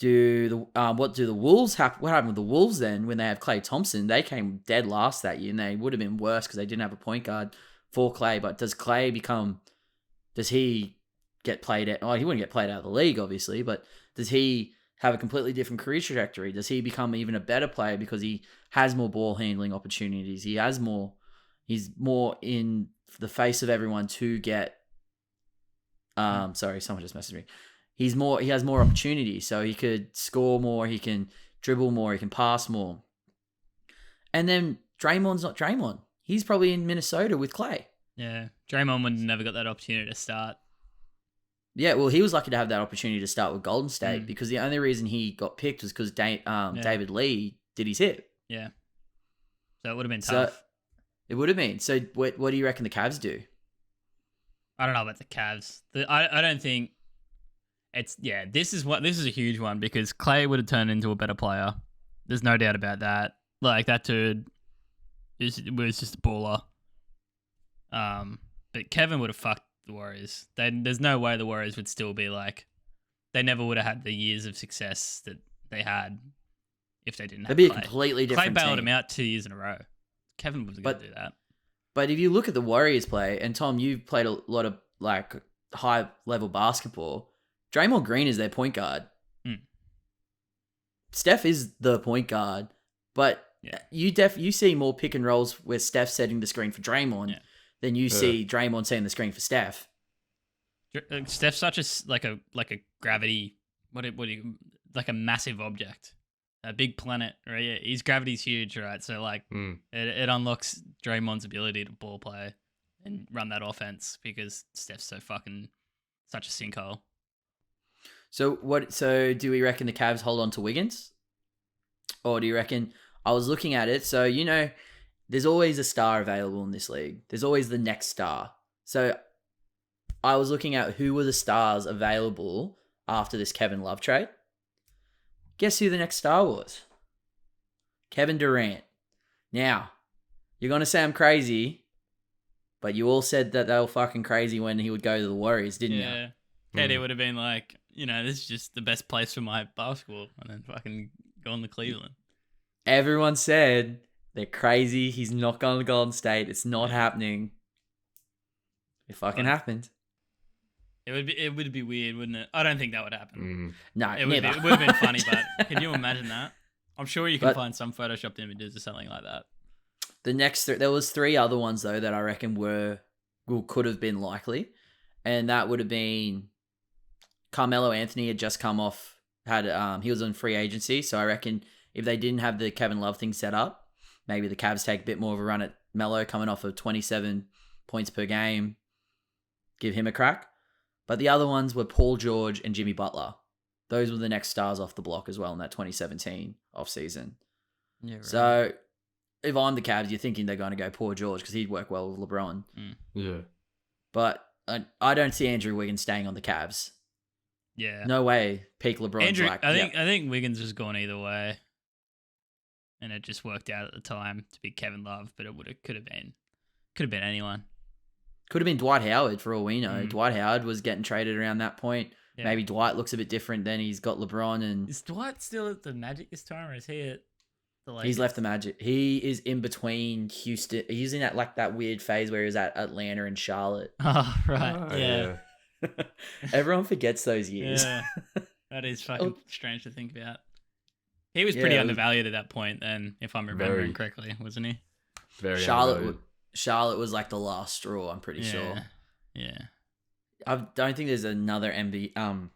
What do the Wolves have? What happened with the Wolves then when they have Klay Thompson? They came dead last that year and they would have been worse because they didn't have a point guard for Klay. But does he get played at? Oh, he wouldn't get played out of the league, obviously, but does he have a completely different career trajectory? Does he become even a better player because he has more ball handling opportunities? He's more in the face of everyone to get. Sorry, someone just messaged me. He has more opportunity, so he could score more, he can dribble more, he can pass more. And then Draymond's not Draymond. He's probably in Minnesota with Klay. Yeah, Draymond would never got that opportunity to start. Yeah, well, he was lucky to have that opportunity to start with Golden State because the only reason he got picked was because David Lee did his hip. Yeah. So it would have been tough. It would have been. So what do you reckon the Cavs do? I don't know about the Cavs. I don't think it's this is a huge one because Klay would have turned into a better player. There's no doubt about that. Like that dude was just a baller. But Kevin would have fucked the Warriors. There's no way the Warriors would still be like, they never would have had the years of success that they had if they didn't have They'd be Klay. A completely different Klay bailed team. him out 2 years in a row. Kevin wasn't going to do that. But if you look at the Warriors play, and Tom, you've played a lot of like high level basketball, Draymond Green is their point guard. Steph is the point guard, but you see more pick and rolls where Steph's setting the screen for Draymond than you see Draymond setting the screen for Steph. Steph's such a gravity, like a massive object, a big planet, right? Yeah, his gravity's huge, right? So like it unlocks Draymond's ability to ball play and run that offense because Steph's such a sinkhole. So do we reckon the Cavs hold on to Wiggins? Or do you reckon, I was looking at it, so there's always a star available in this league. There's always the next star. So I was looking at who were the stars available after this Kevin Love trade. Guess who the next star was? Kevin Durant. Now, you're going to say I'm crazy, but you all said that they were fucking crazy when he would go to the Warriors, didn't you? Yeah. KD would have been like, this is just the best place for my basketball, and then fucking gone to Cleveland. Everyone said they're crazy. He's not going to Golden State. It's not happening. It fucking happened. It would be weird, wouldn't it? I don't think that would happen. No, it never. It would have been funny, but can you imagine that? I'm sure you can find some photoshopped images or something like that. The next, there was 3 other ones though that I reckon could have been likely, and that would have been Carmelo Anthony had just come off, he was on free agency, so I reckon if they didn't have the Kevin Love thing set up, maybe the Cavs take a bit more of a run at Melo coming off of 27 points per game, give him a crack. But the other ones were Paul George and Jimmy Butler. Those were the next stars off the block as well in that 2017 offseason. Yeah, right. So if I'm the Cavs, you're thinking they're going to go Paul George because he'd work well with LeBron. Yeah. But I don't see Andrew Wiggins staying on the Cavs. Yeah. No way. Peak LeBron. I think Wiggins was gone either way. And it just worked out at the time to be Kevin Love, but could have been anyone. Could have been Dwight Howard for all we know. Dwight Howard was getting traded around that point. Yeah. Maybe Dwight looks a bit different then. He's got LeBron and... Is Dwight still at the Magic this time, or is he at the Lakers? He's left the Magic. He is in between Houston. He's in that weird phase where he was at Atlanta and Charlotte. Oh, right. Yeah. Everyone forgets those years. Yeah. That is fucking strange to think about. He was pretty undervalued at that point then, if I'm remembering correctly, wasn't he? Very Charlotte was like the last straw, I'm pretty sure. Yeah. I don't think there's another NBA.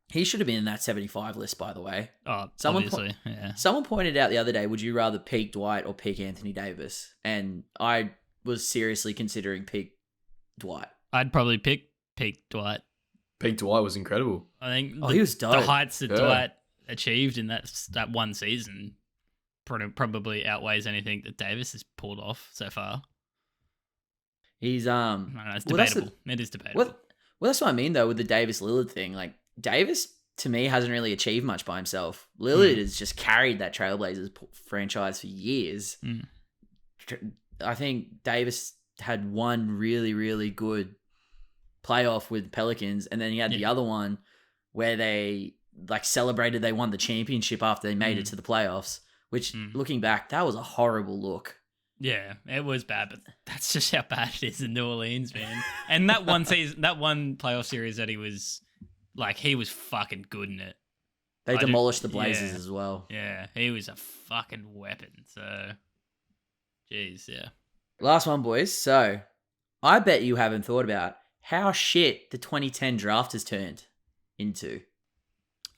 He should have been in that 75 list, by the way. Oh, obviously, Someone pointed out the other day, would you rather peak Dwight or peak Anthony Davis? And I was seriously considering peak Dwight. I'd probably pick peak Dwight. Peak Dwight was incredible. I think he was dope. The heights that Dwight achieved in that one season probably outweighs anything that Davis has pulled off so far. He's I don't know, it's debatable. It is debatable. Well, that's what I mean though with the Davis Lillard thing. Like Davis to me hasn't really achieved much by himself. Lillard has just carried that Trailblazers franchise for years. I think Davis had one really, really good playoff with Pelicans, and then he had the other one where they celebrated they won the championship after they made it to the playoffs, which looking back, that was a horrible look. Yeah, it was bad, but that's just how bad it is in New Orleans, man. And that one season, that one playoff series that he was fucking good in it. They demolished the Blazers as well. Yeah, he was a fucking weapon. So, jeez, yeah. Last one, boys. So, I bet you haven't thought about how shit the 2010 draft has turned into.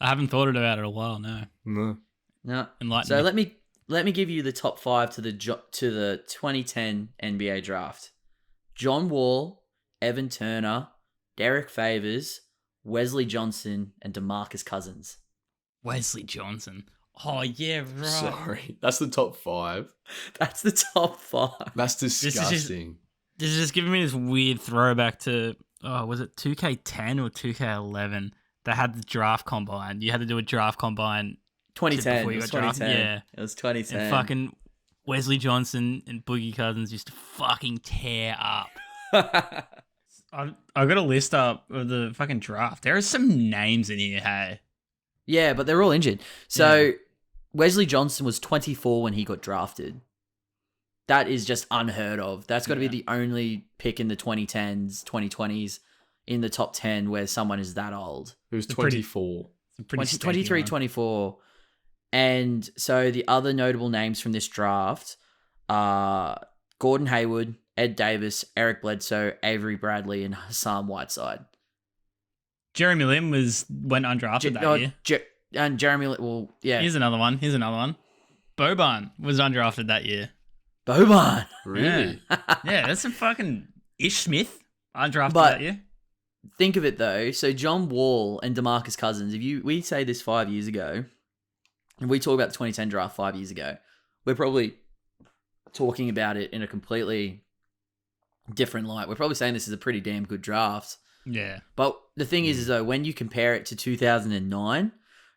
I haven't thought about it in a while, no. No. Enlighten so me. let me give you the top 5 to the 2010 NBA draft. John Wall, Evan Turner, Derek Favors, Wesley Johnson, and DeMarcus Cousins. Wesley Johnson. Oh, yeah, right. Sorry. That's the top 5. That's the top 5. That's disgusting. This is just giving me this weird throwback to, was it 2K10 or 2K11? They had the draft combine. You had to do a draft combine 2010. Before you got drafted. Yeah. It was 2010. And fucking Wesley Johnson and Boogie Cousins used to fucking tear up. I've got a list up of the fucking draft. There are some names in here, hey. Yeah, but they're all injured. So Wesley Johnson was 24 when he got drafted. That is just unheard of. That's got to be the only pick in the 2010s, 2020s in the top 10 where someone is that old. It was 24. 23, 24. And so the other notable names from this draft are Gordon Hayward, Ed Davis, Eric Bledsoe, Avery Bradley, and Hassan Whiteside. Jeremy Lin went undrafted that year. And Jeremy Lin, well, yeah. Here's another one. Boban was undrafted that year. Boban? Really? Yeah, that's some fucking Ish Smith undrafted that year. Think of it though. So John Wall and DeMarcus Cousins, we say this 5 years ago, and we talk about the 2010 draft 5 years ago, we're probably talking about it in a completely different light. We're probably saying this is a pretty damn good draft. Yeah. But the thing is though, when you compare it to 2009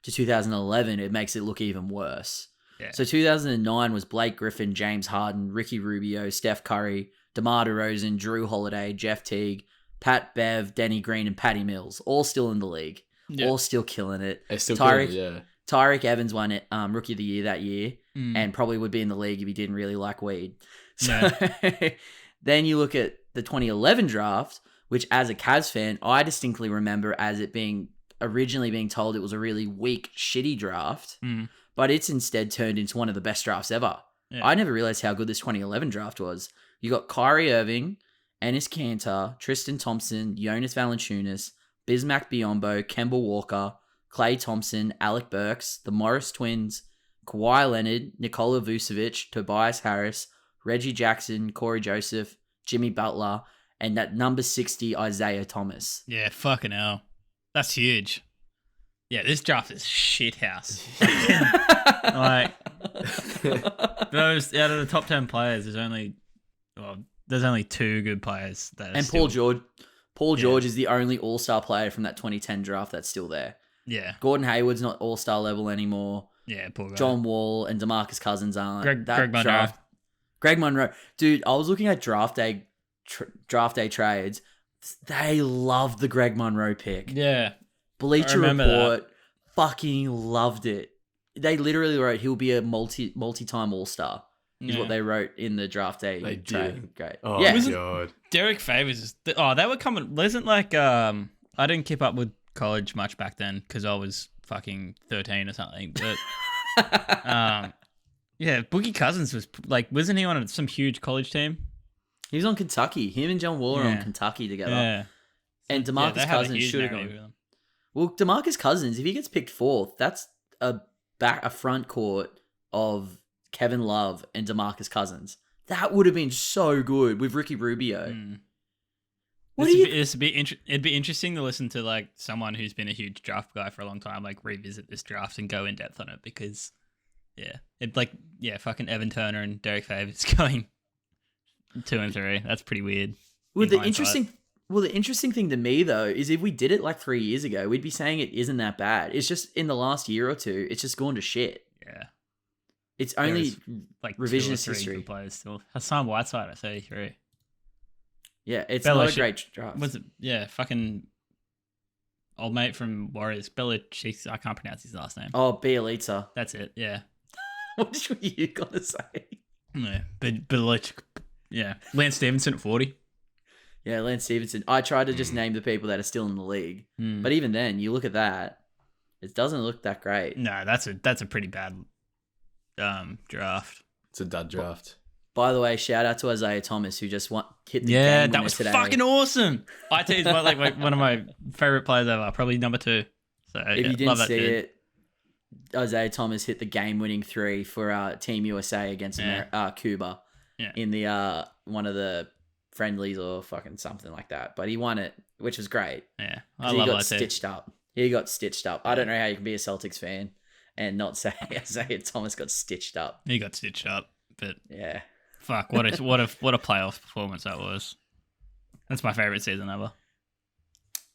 to 2011, it makes it look even worse. Yeah. So 2009 was Blake Griffin, James Harden, Ricky Rubio, Steph Curry, DeMar DeRozan, Drew Holiday, Jeff Teague, Pat Bev, Denny Green, and Patty Mills, all still in the league. All still killing it. They're still killing it, yeah. Tyreek Evans won it, Rookie of the Year that year, and probably would be in the league if he didn't really like weed. So then you look at the 2011 draft, which as a Cavs fan, I distinctly remember as it being originally being told it was a really weak, shitty draft, but it's instead turned into one of the best drafts ever. Yeah. I never realized how good this 2011 draft was. You got Kyrie Irving, Enes Kanter, Tristan Thompson, Jonas Valanciunas, Bismack Biyombo, Kemba Walker, Klay Thompson, Alec Burks, the Morris Twins, Kawhi Leonard, Nikola Vucevic, Tobias Harris, Reggie Jackson, Corey Joseph, Jimmy Butler, and that number 60 Isaiah Thomas. Yeah, fucking hell. That's huge. Yeah, this draft is shithouse. Like, those out of the top 10 players, there's only 2 good players. And Paul George is the only All-Star player from that 2010 draft that's still there. Yeah. Gordon Hayward's not All-Star level anymore. Yeah, poor guy. John Wall and DeMarcus Cousins aren't. Greg Monroe. Greg Monroe. Dude, I was looking at draft day trades. They loved the Greg Monroe pick. Yeah. Bleacher Report fucking loved it. They literally wrote he'll be a multi-time All-Star. Is what they wrote in the draft day trade. Did. Great. Oh, yeah. God. Derek Favors. They were coming. Wasn't like I didn't keep up with college much back then because I was fucking 13 or something. But yeah, Boogie Cousins was like, wasn't he on some huge college team? He was on Kentucky. Him and John Wall are on Kentucky together. Yeah. And DeMarcus Cousins should have gone. Well, DeMarcus Cousins, if he gets picked 4th, that's a front court of Kevin Love and DeMarcus Cousins. That would have been so good with Ricky Rubio. It'd be interesting to listen to like someone who's been a huge draft guy for a long time, like revisit this draft and go in depth on it because, fucking Evan Turner and Derek Favors going 2 and 3. That's pretty weird. Well, the interesting thing to me though is if we did it like 3 years ago, we'd be saying it isn't that bad. It's just in the last year or two, it's just gone to shit. Yeah. It's only like revisionist 2 or 3 history. Good players still. Hassan Whiteside at 33. Yeah, it's not a great draft. Was it? Yeah, fucking old mate from Warriors, Bella. I can't pronounce his last name. Oh, Bielitsa. That's it. Yeah. What were you gonna say? Yeah, yeah. Lance Stevenson at 40. Yeah, Lance Stevenson. I tried to just name the people that are still in the league, but even then, you look at that, it doesn't look that great. No, that's a pretty bad draft. It's a dud draft. By the way, shout out to Isaiah Thomas who just hit the game winner that was today. fucking awesome. I tell you, he's one of my favorite players ever, probably number 2. So if you didn't see it, Isaiah Thomas hit the game-winning 3 for Team USA against Cuba in the one of the friendlies or fucking something like that. But he won it, which was great. Yeah, he got stitched up. He got stitched up. I don't know how you can be a Celtics fan and not say Isaiah Thomas got stitched up. He got stitched up, but yeah. Fuck, what a playoff performance that was. That's my favorite season ever.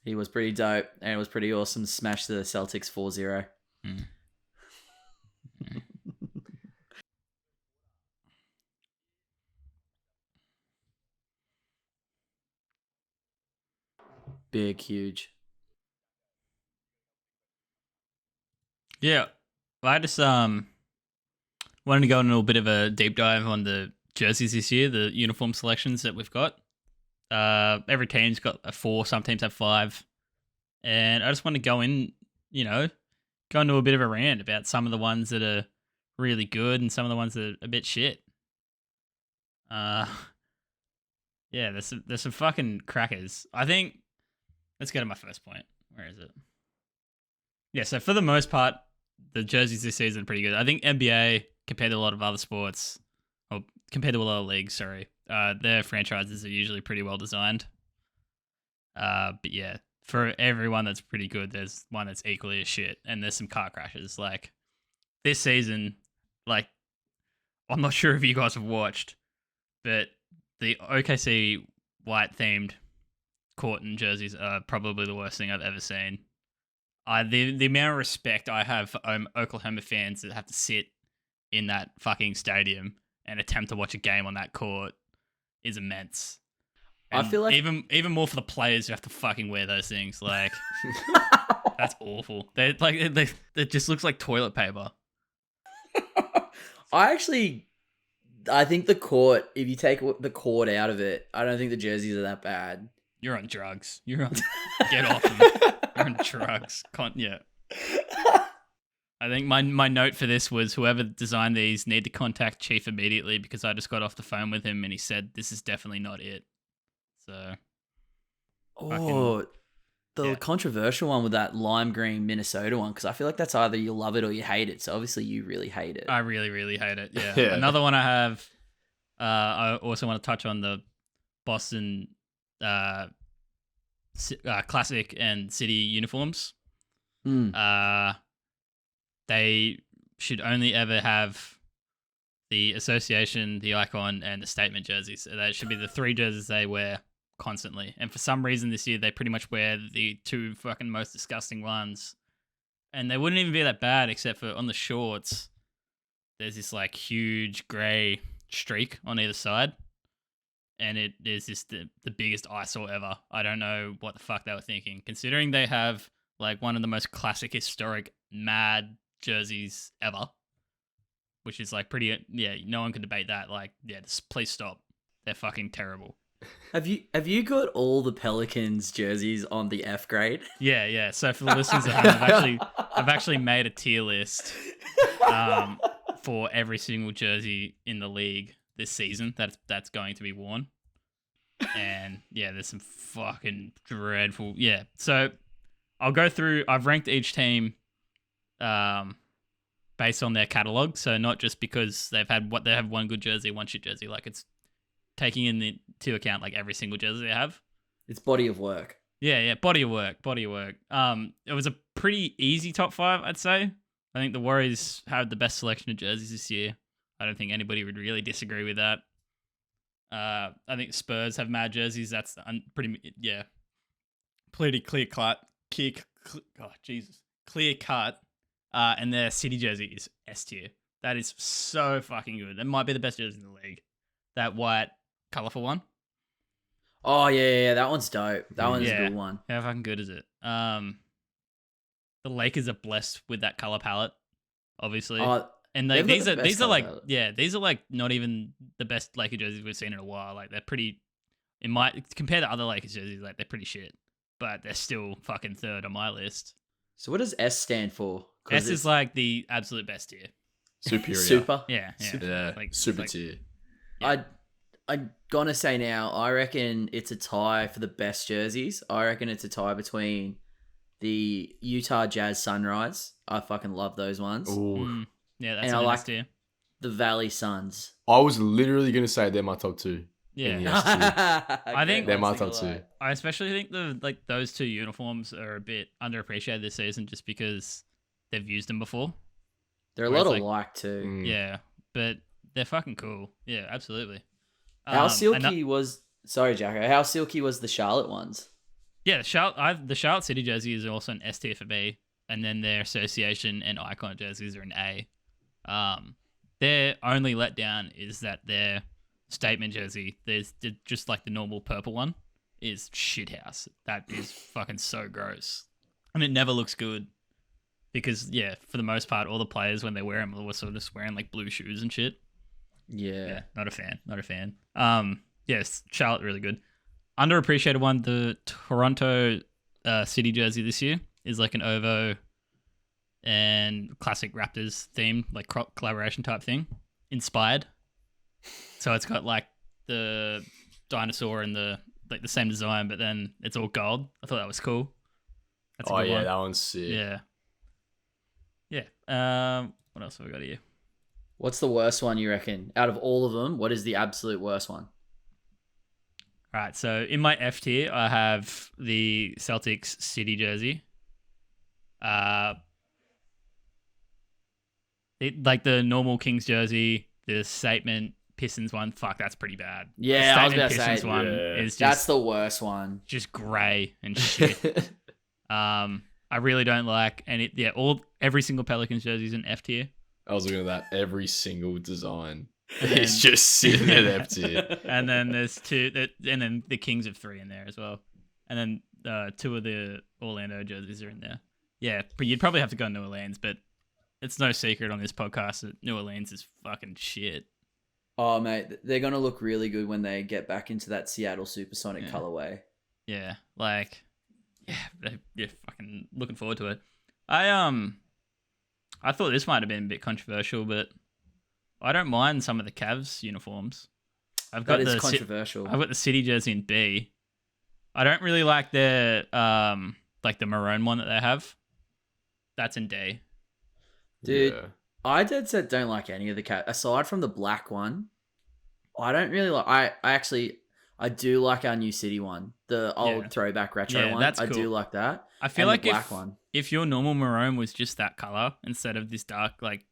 He was pretty dope, and it was pretty awesome to smash the Celtics 4-0. Big, huge. Yeah, I just wanted to go on a little bit of a deep dive on the jerseys this year, the uniform selections that we've got. Every team's got a 4, some teams have 5. And I just want to go into a bit of a rant about some of the ones that are really good and some of the ones that are a bit shit. There's some fucking crackers. I think, let's go to my first point. Where is it? Yeah, so for the most part, the jerseys this season are pretty good. I think NBA, compared to a lot of other sports, or compared to a lot of leagues, their franchises are usually pretty well designed. But yeah, for everyone that's pretty good, there's one that's equally as shit, and there's some car crashes. Like this season, like I'm not sure if you guys have watched, but the OKC white themed court and jerseys are probably the worst thing I've ever seen. The amount of respect I have for Oklahoma fans that have to sit in that fucking stadium and attempt to watch a game on that court is immense. And I feel like even more for the players who have to fucking wear those things. Like that's awful. It just looks like toilet paper. I think the court, if you take the court out of it, I don't think the jerseys are that bad. You're on drugs. Get off them. You're on drugs. Yeah. I think my note for this was whoever designed these need to contact Chief immediately because I just got off the phone with him and he said this is definitely not it. So. The controversial one with that lime green Minnesota one, because I feel like that's either you love it or you hate it. So obviously you really hate it. I really, really hate it. Yeah. Another one I have. I also want to touch on the Boston Classic and City uniforms. They should only ever have the association, the icon, and the statement jerseys. So that should be the 3 jerseys they wear constantly. And for some reason this year, they pretty much wear the 2 fucking most disgusting ones. And they wouldn't even be that bad, except for on the shorts, there's this like huge grey streak on either side. And it is just the biggest eyesore ever. I don't know what the fuck they were thinking, considering they have like one of the most classic, historic, mad jerseys ever, which is like pretty. Yeah, no one can debate that. Like, yeah, just please stop. They're fucking terrible. Have you got all the Pelicans jerseys on the F grade? Yeah. So for the listeners at home, I've actually made a tier list for every single jersey in the league this season that's going to be worn. And yeah, there's some fucking dreadful. Yeah. So I'll go through. I've ranked each team based on their catalog. So not just because they have one good jersey, one shit jersey. Like it's taking into account like every single jersey they have. It's body of work. Yeah. Body of work. It was a pretty easy top 5, I'd say. I think the Warriors had the best selection of jerseys this year. I don't think anybody would really disagree with that. I think Spurs have mad jerseys. That's pretty clear cut. Clear cut. And their City jersey is S tier. That is so fucking good. That might be the best jersey in the league. That white, colourful one. Oh yeah, that one's dope. That one's a good one. How fucking good is it? The Lakers are blessed with that colour palette, obviously. And these are like not even the best Lakers jerseys we've seen in a while. Like they're pretty, compared to other Lakers jerseys, like they're pretty shit. But they're still fucking 3rd on my list. So what does S stand for? S is like the absolute best tier. Superior. Super. Yeah. Like super tier. Yeah. I'm gonna say now, I reckon it's a tie for the best jerseys. I reckon it's a tie between the Utah Jazz Sunrise. I fucking love those ones. Ooh. Yeah, that's and I like tier. The Valley Suns. I was literally gonna say they're my top 2. Yeah. I think they're my top 2. I especially think those 2 uniforms are a bit underappreciated this season just because they've used them before. They're a lot alike too. Yeah, but they're fucking cool. Yeah, absolutely. How silky was... Sorry, Jacko. How silky was the Charlotte ones? Yeah, the Charlotte City jersey is also an S tier for me, and then their association and icon jerseys are an A. Their only letdown is that their statement jersey, there's just like the normal purple one, is shithouse. That is fucking so gross, and it never looks good because for the most part, all the players when they wear them are sort of just wearing like blue shoes and shit. Yeah, not a fan. Yes, Charlotte really good. Underappreciated one, the Toronto City jersey this year is like an OVO and classic Raptors theme, like collaboration type thing, inspired. So it's got like the dinosaur and the same design, but then it's all gold. I thought that was cool. That's a good one. That one's sick. Yeah. What else have we got here? What's the worst one you reckon? Out of all of them, what is the absolute worst one? All right, so in my F tier, I have the Celtics City jersey. Like the normal Kings jersey, the statement Pistons one, fuck, that's pretty bad. Yeah, the I was about to Pistons say one is just, that's the worst one. Just grey and shit. I really don't like every single Pelicans jersey is an F tier. I was looking at that. Every single design is just sitting at F tier. And then there's and then the Kings of 3 in there as well. And then 2 of the Orlando jerseys are in there. Yeah, but you'd probably have to go New Orleans, but it's no secret on this podcast that New Orleans is fucking shit. Oh, mate, they're going to look really good when they get back into that Seattle Supersonic colorway. Yeah, fucking looking forward to it. I thought this might have been a bit controversial, but I don't mind some of the Cavs uniforms. That is controversial. I've got the City jersey in B. I don't really like their like the maroon one that they have. That's in D. Dude, I dead set don't like any of the Cavs. Aside from the black one, I don't really like... I do like our new City one. The old throwback retro one. That's cool. I do like that. I feel like if your normal maroon was just that color instead of this dark, really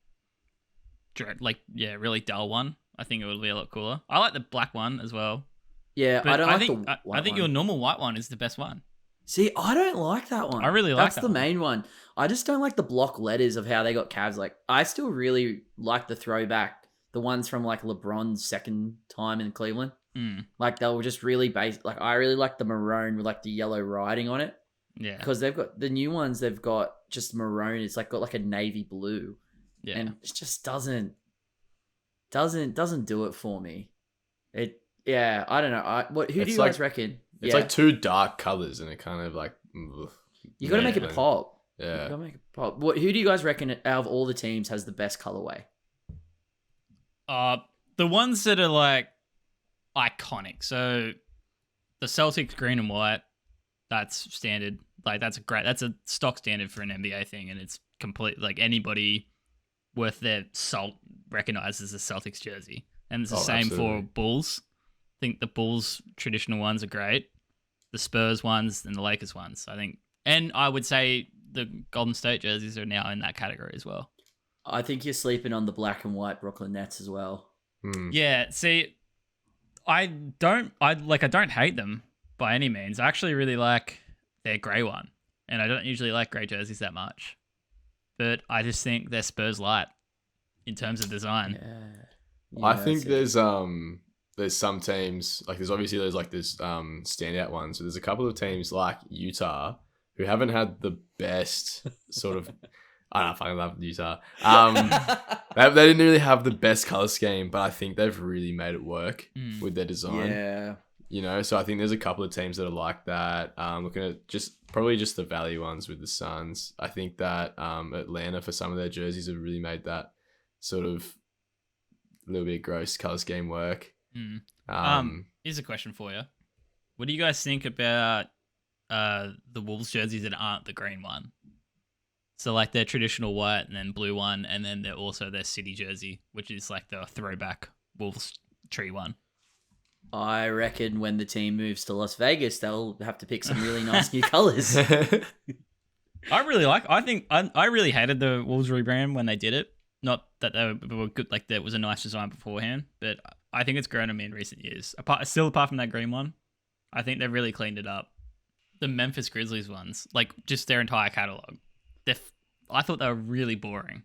dull one, I think it would be a lot cooler. I like the black one as well. Yeah, but I think your normal white one is the best one. See, I don't like that one. I really like that. That's the main one. I just don't like the block letters of how they got Cavs. Like, I still really like the throwback, the ones from like LeBron's second time in Cleveland. Like, they were just really based. Like, I really like the maroon with like the yellow writing on it. Yeah, because they've got the new ones. They've got just maroon. It's like got like a navy blue. Yeah, and it just doesn't do it for me. Yeah, I don't know. Who do you guys reckon? It's like two dark colors, and it kind of like you got to make it pop. Yeah, you got to make it pop. Who do you guys reckon out of all the teams has the best colorway? The ones that are like iconic. So the Celtics green and white, that's standard. Like that's a stock standard for an NBA thing, and it's complete. Like anybody worth their salt recognizes the Celtics jersey, and it's the same for Bulls. I think the Bulls traditional ones are great. The Spurs ones and the Lakers ones, I think. And I would say the Golden State jerseys are now in that category as well. I think you're sleeping on the black and white Brooklyn Nets as well. Yeah, see, I don't hate them by any means. I actually really like their grey one. And I don't usually like grey jerseys that much. But I just think they're Spurs light in terms of design. Yeah, I think there's some teams, like there's standout ones. So there's a couple of teams like Utah who haven't had the best sort of I don't fucking love Utah. They didn't really have the best color scheme, but I think they've really made it work with their design. Yeah. You know, so I think there's a couple of teams that are like that. Looking at probably just the Valley ones with the Suns. I think that Atlanta for some of their jerseys have really made that sort of little bit gross color scheme work. Here's a question for you. What do you guys think about the Wolves jerseys that aren't the green one? So like their traditional white and then blue one, and then they're also their city jersey, which is like the throwback Wolves tree one. I reckon when the team moves to Las Vegas, they'll have to pick some really nice new colors. I really hated the Wolves rebrand when they did it. Not that they were good, like there was a nice design beforehand, but I think it's grown on me in recent years. Apart from that green one, I think they've really cleaned it up. The Memphis Grizzlies ones, like just their entire catalog, I thought they were really boring.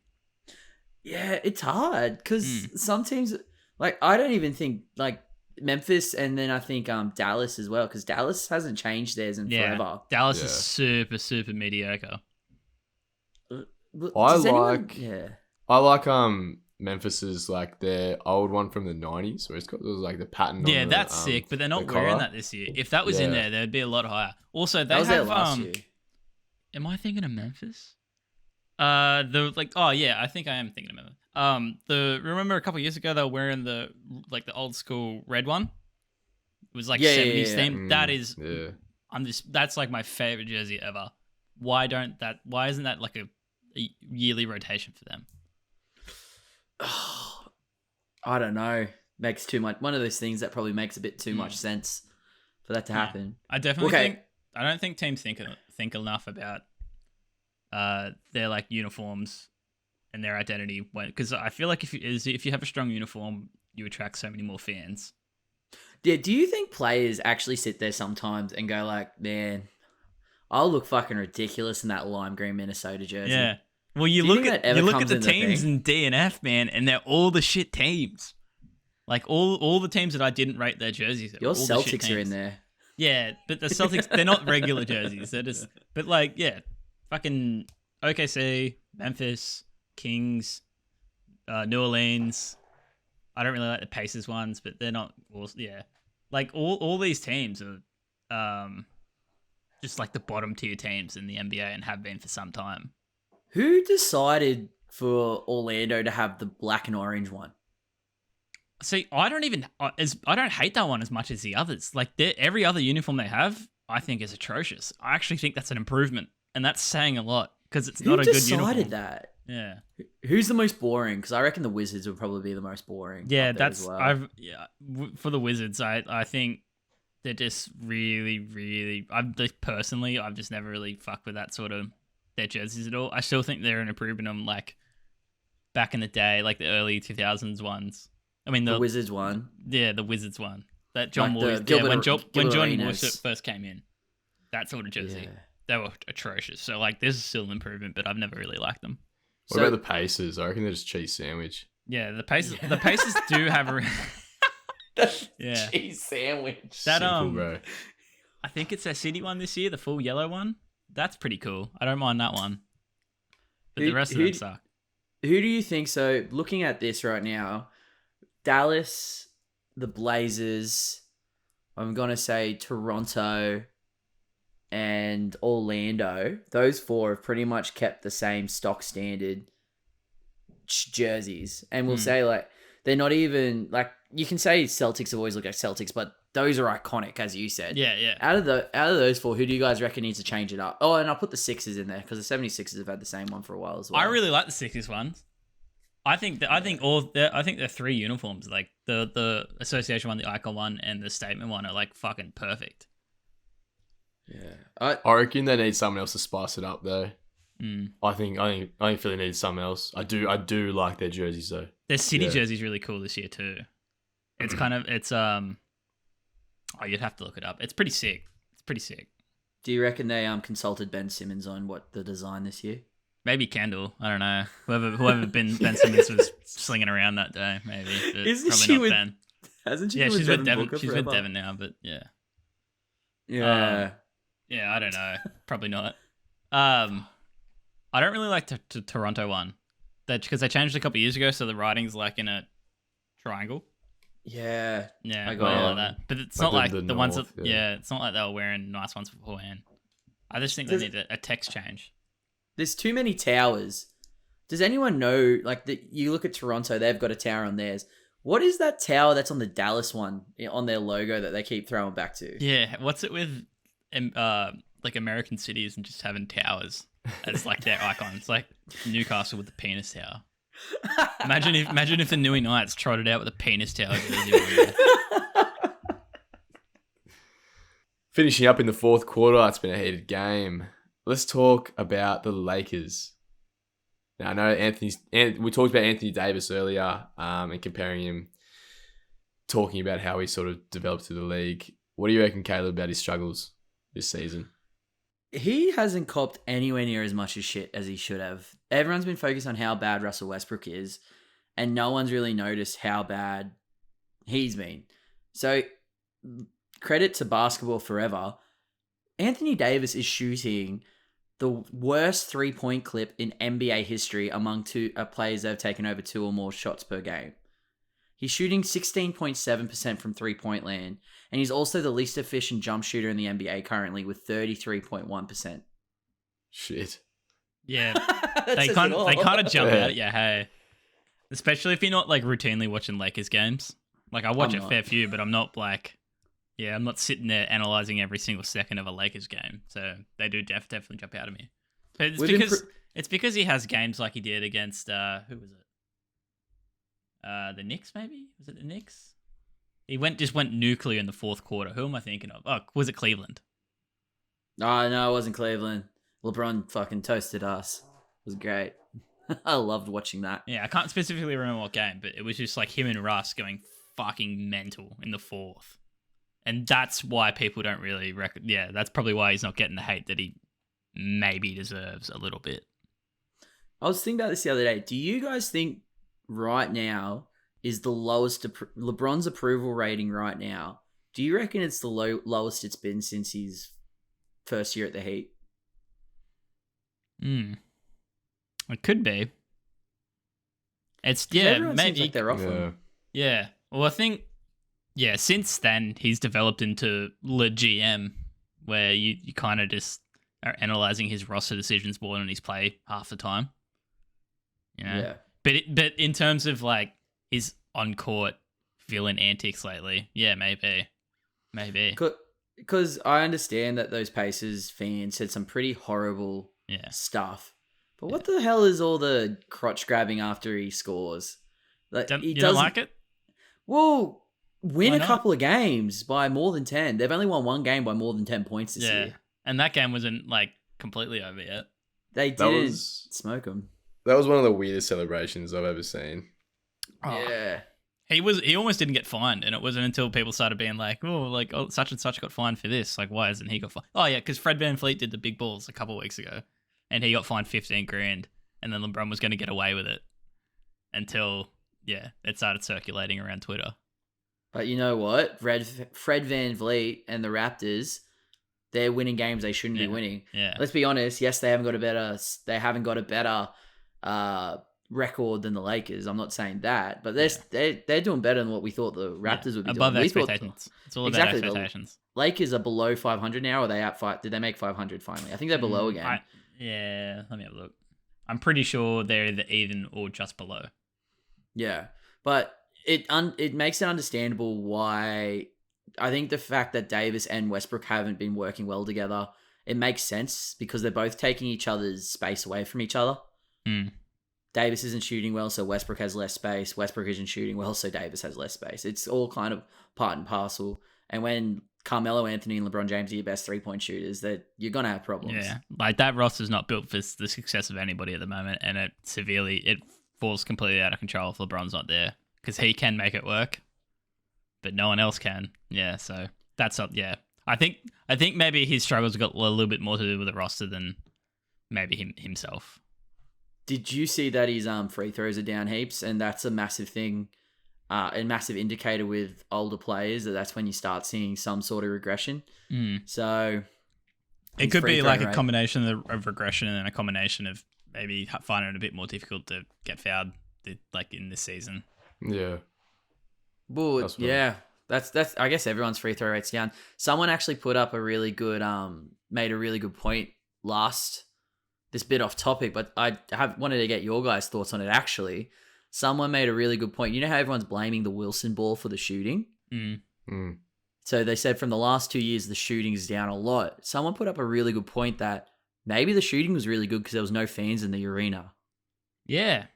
Yeah, it's hard because some teams, like I don't even think like Memphis, and then I think Dallas as well, because Dallas hasn't changed theirs in forever. Dallas is super mediocre. I like Memphis's like their old one from the 90s where it was like the pattern. Yeah, that's sick, but they're not wearing that this year. If that was in there, they'd be a lot higher. Also, they have last year. Am I thinking of Memphis? I think I am thinking of Memphis. Remember a couple of years ago they were wearing the old school red one? It was like 70s theme. That is that's like my favorite jersey ever. Why isn't that like a yearly rotation for them? I don't know. Makes too much. One of those things that probably makes a bit too much sense for that to happen. I definitely I don't think teams think enough about their like uniforms and their identity went, because I feel like if you have a strong uniform, you attract so many more fans. Yeah, do you think players actually sit there sometimes and go like, man, I'll look fucking ridiculous in that lime green Minnesota jersey? Yeah. Well, you look at the teams in DNF, man, and they're all the shit teams. Like all the teams that I didn't rate their jerseys. Your all Celtics are in there. Yeah, but the Celtics, they're not regular jerseys. They're just, but like, yeah, fucking OKC, Memphis, Kings, New Orleans. I don't really like the Pacers ones, but they're not. Yeah, like all these teams are, just like the bottom tier teams in the NBA and have been for some time. Who decided for Orlando to have the black and orange one? See, I don't hate that one as much as the others. Like every other uniform they have, I think is atrocious. I actually think that's an improvement, and that's saying a lot because it's not a good uniform. Who decided that? Yeah. Who's the most boring? Because I reckon the Wizards would probably be the most boring. Yeah, that's for the Wizards. I think they're just really, really. I've just never really fucked with that sort of their jerseys at all. I still think they're an improvement on like back in the day, like the early 2000s ones. I mean the Wizards one. Yeah, the Wizards one. That John Wall. When John Wall first came in, that sort of jersey, they were atrocious. So like, this is still an improvement, but I've never really liked them. What about the Pacers? I reckon they're just cheese sandwich. Yeah, the Pacers. Yeah. The Pacers do have a cheese sandwich. That Simple, bro. I think it's their city one this year, the full yellow one. That's pretty cool. I don't mind that one. But the rest of them suck. Who do you think? So looking at this right now, Dallas, the Blazers, I'm gonna say Toronto, and Orlando. Those four have pretty much kept the same stock standard jerseys, and we'll say like they're not even like, you can say Celtics have always looked like Celtics, but those are iconic, as you said. Yeah. Out of those four, who do you guys reckon needs to change it up? Oh, and I'll put the Sixers in there because the 76ers have had the same one for a while as well. I really like the Sixers ones. I think the three uniforms, like the association one, the icon one, and the statement one, are like fucking perfect. Yeah, I reckon they need someone else to spice it up though. Mm. I think Philly needs someone else. I do like their jerseys though. Their city jersey's really cool this year too. It's you'd have to look it up. It's pretty sick. Do you reckon they consulted Ben Simmons on what the design this year? Maybe Kendall. I don't know. Whoever Ben Simmons was slinging around that day, maybe. Isn't she with Ben? Hasn't she? Yeah, she's with Devin. She's with Devin now, but yeah. Yeah. Yeah, I don't know. Probably not. I don't really like the Toronto one. That because they changed it a couple of years ago, so the writing's like in a triangle. Yeah. Yeah, I got like that. But it's not like the ones that. Yeah, it's not like they were wearing nice ones beforehand. I just think they need a text change. There's too many towers. Does anyone know? Like, you look at Toronto, they've got a tower on theirs. What is that tower that's on the Dallas one on their logo that they keep throwing back to? Yeah, what's it with, like American cities and just having towers as like their icon? It's like Newcastle with the penis tower. Imagine if the Newey Knights trotted out with a penis tower jersey. Finishing up in the fourth quarter, it's been a heated game. Let's talk about the Lakers. Now, I know we talked about Anthony Davis earlier, and comparing him, talking about how he sort of developed through the league. What do you reckon, Caleb, about his struggles this season? He hasn't copped anywhere near as much as shit as he should have. Everyone's been focused on how bad Russell Westbrook is, and no one's really noticed how bad he's been. So, credit to Basketball Forever. Anthony Davis is shooting the worst three-point clip in NBA history among players that have taken over 2 or more shots per game. He's shooting 16.7% from three-point land, and he's also the least efficient jump shooter in the NBA currently with 33.1%. Shit. Yeah, they kind of jump out at you, hey. Especially if you're not like routinely watching Lakers games. Like I watch a fair few, but I'm not like, I'm not sitting there analyzing every single second of a Lakers game. So they do definitely jump out at me. But it's because he has games like he did against who was it? The Knicks, maybe? Was it the Knicks? He just went nuclear in the fourth quarter. Who am I thinking of? Oh, was it Cleveland? Oh, no, it wasn't Cleveland. LeBron fucking toasted us. It was great. I loved watching that. Yeah, I can't specifically remember what game, but it was just like him and Russ going fucking mental in the fourth. And that's why people don't really yeah, that's probably why he's not getting the hate that he maybe deserves a little bit. I was thinking about this the other day. Do you guys think right now is the lowest LeBron's approval rating right now? Do you reckon it's the lowest it's been since his first year at the Heat? It could be. It's maybe like they're off him. Yeah. Well, I think since then he's developed into le GM, where you kind of just are analyzing his roster decisions more than his play half the time. You know? Yeah. But in terms of like his on court villain antics lately, maybe. Because I understand that those Pacers fans said some pretty horrible stuff. But what the hell is all the crotch grabbing after he scores? Like, you don't like it? Well, win a couple of games by more than 10. They've only won one game by more than 10 points this year. And that game wasn't like completely over yet. They didn't smoke them. That was one of the weirdest celebrations I've ever seen. Oh. Yeah. He almost didn't get fined, and it wasn't until people started being like, such and such got fined for this. Like, why hasn't he got fined? Oh, yeah, because Fred VanVleet did the big balls a couple of weeks ago, and he got fined $15,000, and then LeBron was going to get away with it until, it started circulating around Twitter. But you know what? Fred VanVleet and the Raptors, they're winning games they shouldn't be winning. Yeah. Let's be honest. Yes, they haven't got a better record than the Lakers. I'm not saying that, but they're doing better than what we thought the Raptors would be above doing. Expectations. It's all about expectations. The Lakers are below 500 now, or are they at 5? Did they make 500 finally? I think they're below again. Let me have a look. I'm pretty sure they're either even or just below. Yeah, but it makes it understandable why. I think the fact that Davis and Westbrook haven't been working well together, it makes sense because they're both taking each other's space away from each other. Davis isn't shooting well, so Westbrook has less space. Westbrook isn't shooting well, so Davis has less space. It's all kind of part and parcel. And when Carmelo Anthony and LeBron James are your best three-point shooters, that you're going to have problems. Yeah, like that roster's not built for the success of anybody at the moment, and it falls completely out of control if LeBron's not there, because he can make it work, but no one else can. Yeah, so that's up. Yeah, I think maybe his struggles got a little bit more to do with the roster than maybe himself. Did you see that his free throws are down heaps, and that's a massive thing, a massive indicator with older players that's when you start seeing some sort of regression. So it could be like a combination of regression and a combination of maybe finding it a bit more difficult to get fouled, like in this season. Yeah. Well, that's. I guess everyone's free throw rate's down. Someone actually put up a really good, made a really good point last. This bit off topic, but I wanted to get your guys' thoughts on it. Actually, someone made a really good point. You know how everyone's blaming the Wilson ball for the shooting? So they said from the last 2 years, the shooting is down a lot. Someone put up a really good point that maybe the shooting was really good because there was no fans in the arena. Yeah,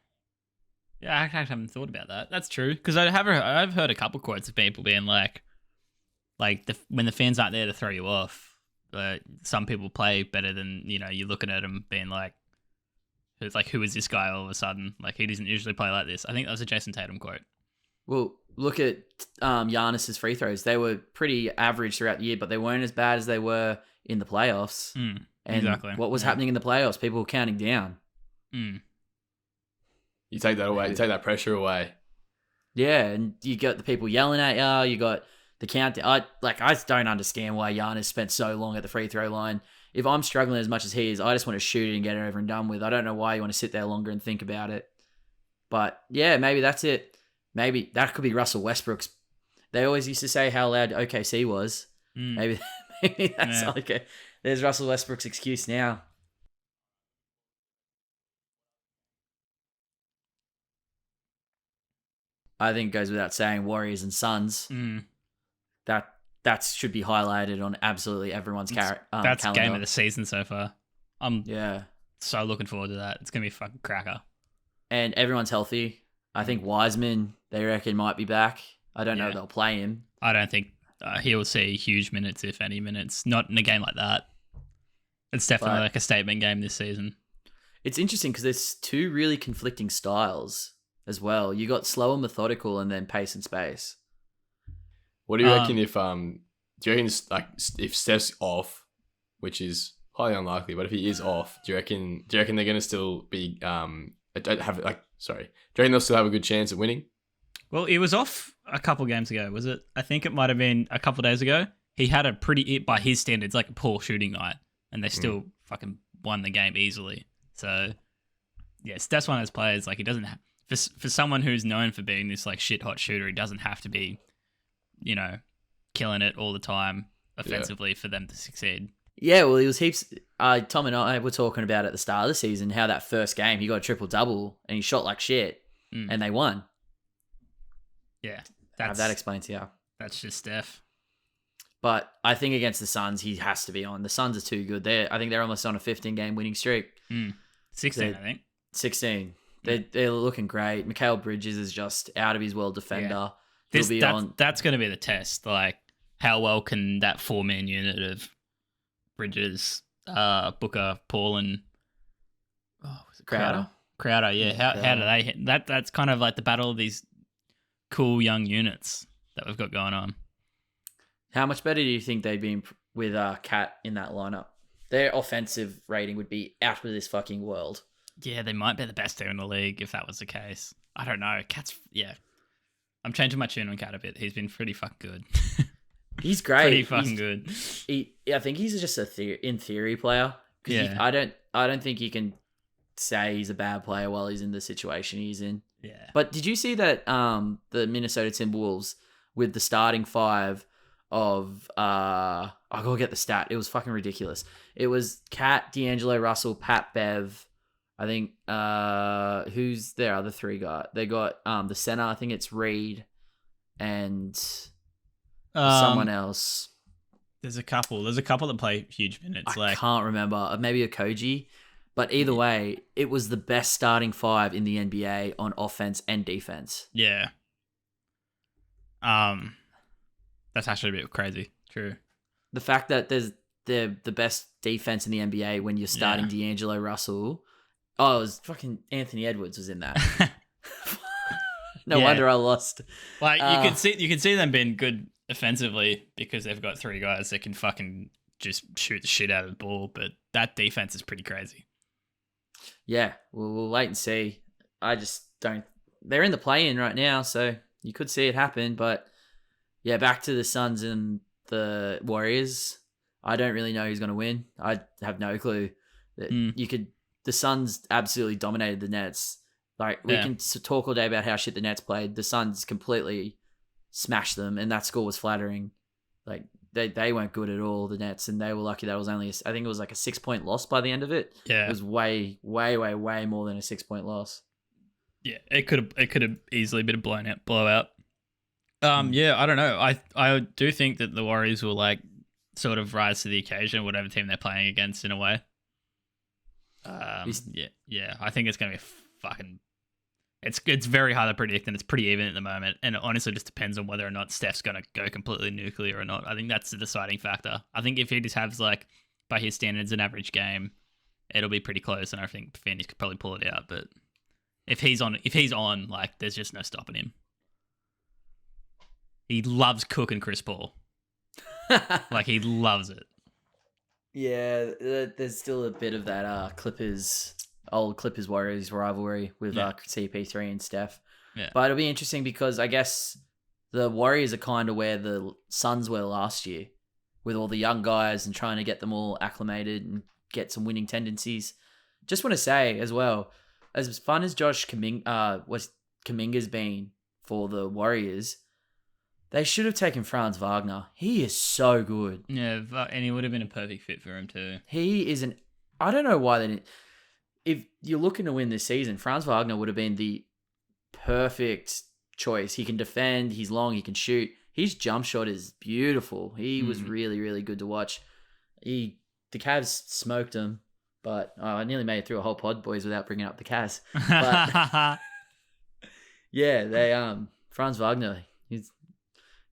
I actually haven't thought about that. That's true, because I've heard a couple quotes of people being like when the fans aren't there to throw you off. Some people play better than, you're looking at them being like, it's like, who is this guy all of a sudden? Like, he doesn't usually play like this. I think that was a Jason Tatum quote. Well, look at Giannis's free throws. They were pretty average throughout the year, but they weren't as bad as they were in the playoffs. And exactly. What was happening in the playoffs? People were counting down. You take that away. You take that pressure away. Yeah, and you got the people yelling at you. You got the countdown. I just don't understand why Giannis spent so long at the free throw line. If I'm struggling as much as he is, I just want to shoot it and get it over and done with. I don't know why you want to sit there longer and think about it. But yeah, maybe that's it. Maybe that could be Russell Westbrook's. They always used to say how loud OKC was. Maybe that's there's Russell Westbrook's excuse now. I think it goes without saying, Warriors and Suns. That should be highlighted on absolutely everyone's that's calendar. Game of the season so far. I'm Yeah. so looking forward to that. It's going to be a fucking cracker. And everyone's healthy. I think Wiseman, they reckon, might be back. I don't know if they'll play him. I don't think he'll see huge minutes, if any minutes. Not in a game like that. It's definitely like a statement game this season. It's interesting because there's two really conflicting styles as well. You got slow and methodical, and then pace and space. What do you reckon if do you reckon if Steph's off, which is highly unlikely, but if he is off, do you reckon they're gonna still be do you reckon they'll still have a good chance at winning? Well, he was off a couple games ago, was it? I think it might have been a couple days ago. He had a pretty, by his standards, like a poor shooting night, and they still fucking won the game easily. So, yeah, Steph's one of those players, like, he doesn't have, for someone who's known for being this, like, shit hot shooter, he doesn't have to be, you know, killing it all the time offensively for them to succeed. Yeah, well, he was heaps. Tom and I were talking about at the start of the season how that first game he got a triple-double and he shot like shit, and they won. Yeah. That explains how. That's just Steph. But I think against the Suns, he has to be on. The Suns are too good. I think they're almost on a 15-game winning streak. 16, I think. 16. They're looking great. Mikal Bridges is just out of his world defender. Yeah. That's going to be the test. Like, how well can that 4-man unit of Bridges, Booker, Paul, and was it Crowder? Crowder, yeah. How do they hit? That's kind of like the battle of these cool young units that we've got going on. How much better do you think they'd be with Cat in that lineup? Their offensive rating would be out of this fucking world. Yeah, they might be the best team in the league if that was the case. I don't know. Cat's, yeah. I'm changing my tune on Cat a bit. He's been pretty fucking good. He's great. Pretty fucking good. I think he's just in theory player. Yeah. I don't think you can say he's a bad player while he's in the situation he's in. Yeah. But did you see that the Minnesota Timberwolves with the starting five of I'll go get the stat. It was fucking ridiculous. It was Cat, D'Angelo Russell, Pat Bev. I think who's their other three guys? They got the center. I think it's Reed and someone else. There's a couple that play huge minutes. I can't remember. Maybe a Koji. But either way, it was the best starting five in the NBA on offense and defense. Yeah. That's actually a bit crazy. True. The fact that there's the best defense in the NBA when you're starting D'Angelo Russell. Oh, it was fucking Anthony Edwards was in that. No wonder I lost. Like you can see them being good offensively because they've got three guys that can fucking just shoot the shit out of the ball, but that defense is pretty crazy. Yeah, we'll wait and see. I just don't. They're in the play-in right now, so you could see it happen. But yeah, back to the Suns and the Warriors. I don't really know who's going to win. I have no clue. The Suns absolutely dominated the Nets. Like we can talk all day about how shit the Nets played. The Suns completely smashed them, and that score was flattering. Like they weren't good at all, the Nets, and they were lucky that it was only I think it was like a 6-point loss by the end of it. Yeah, it was way more than a 6-point loss. Yeah, it could have easily been a blowout. Yeah, I don't know. I do think that the Warriors will like sort of rise to the occasion, whatever team they're playing against, in a way. Yeah. I think it's gonna be fucking. It's very hard to predict, and it's pretty even at the moment. And it honestly just depends on whether or not Steph's gonna go completely nuclear or not. I think that's the deciding factor. I think if he just has like, by his standards, an average game, it'll be pretty close, and I think Phoenix could probably pull it out. But if he's on, like, there's just no stopping him. He loves cooking Chris Paul. Like, he loves it. Yeah, there's still a bit of that old Clippers Warriors rivalry with CP3 and Steph. Yeah. But it'll be interesting because I guess the Warriors are kind of where the Suns were last year with all the young guys and trying to get them all acclimated and get some winning tendencies. Just want to say as well, as fun as Kuminga's been for the Warriors, they should have taken Franz Wagner. He is so good. Yeah, and he would have been a perfect fit for him too. He is I don't know why they didn't. If you're looking to win this season, Franz Wagner would have been the perfect choice. He can defend, he's long, he can shoot. His jump shot is beautiful. He was really, really good to watch. The Cavs smoked him, but I nearly made it through a whole pod, boys, without bringing up the Cavs. But yeah, they Franz Wagner, he's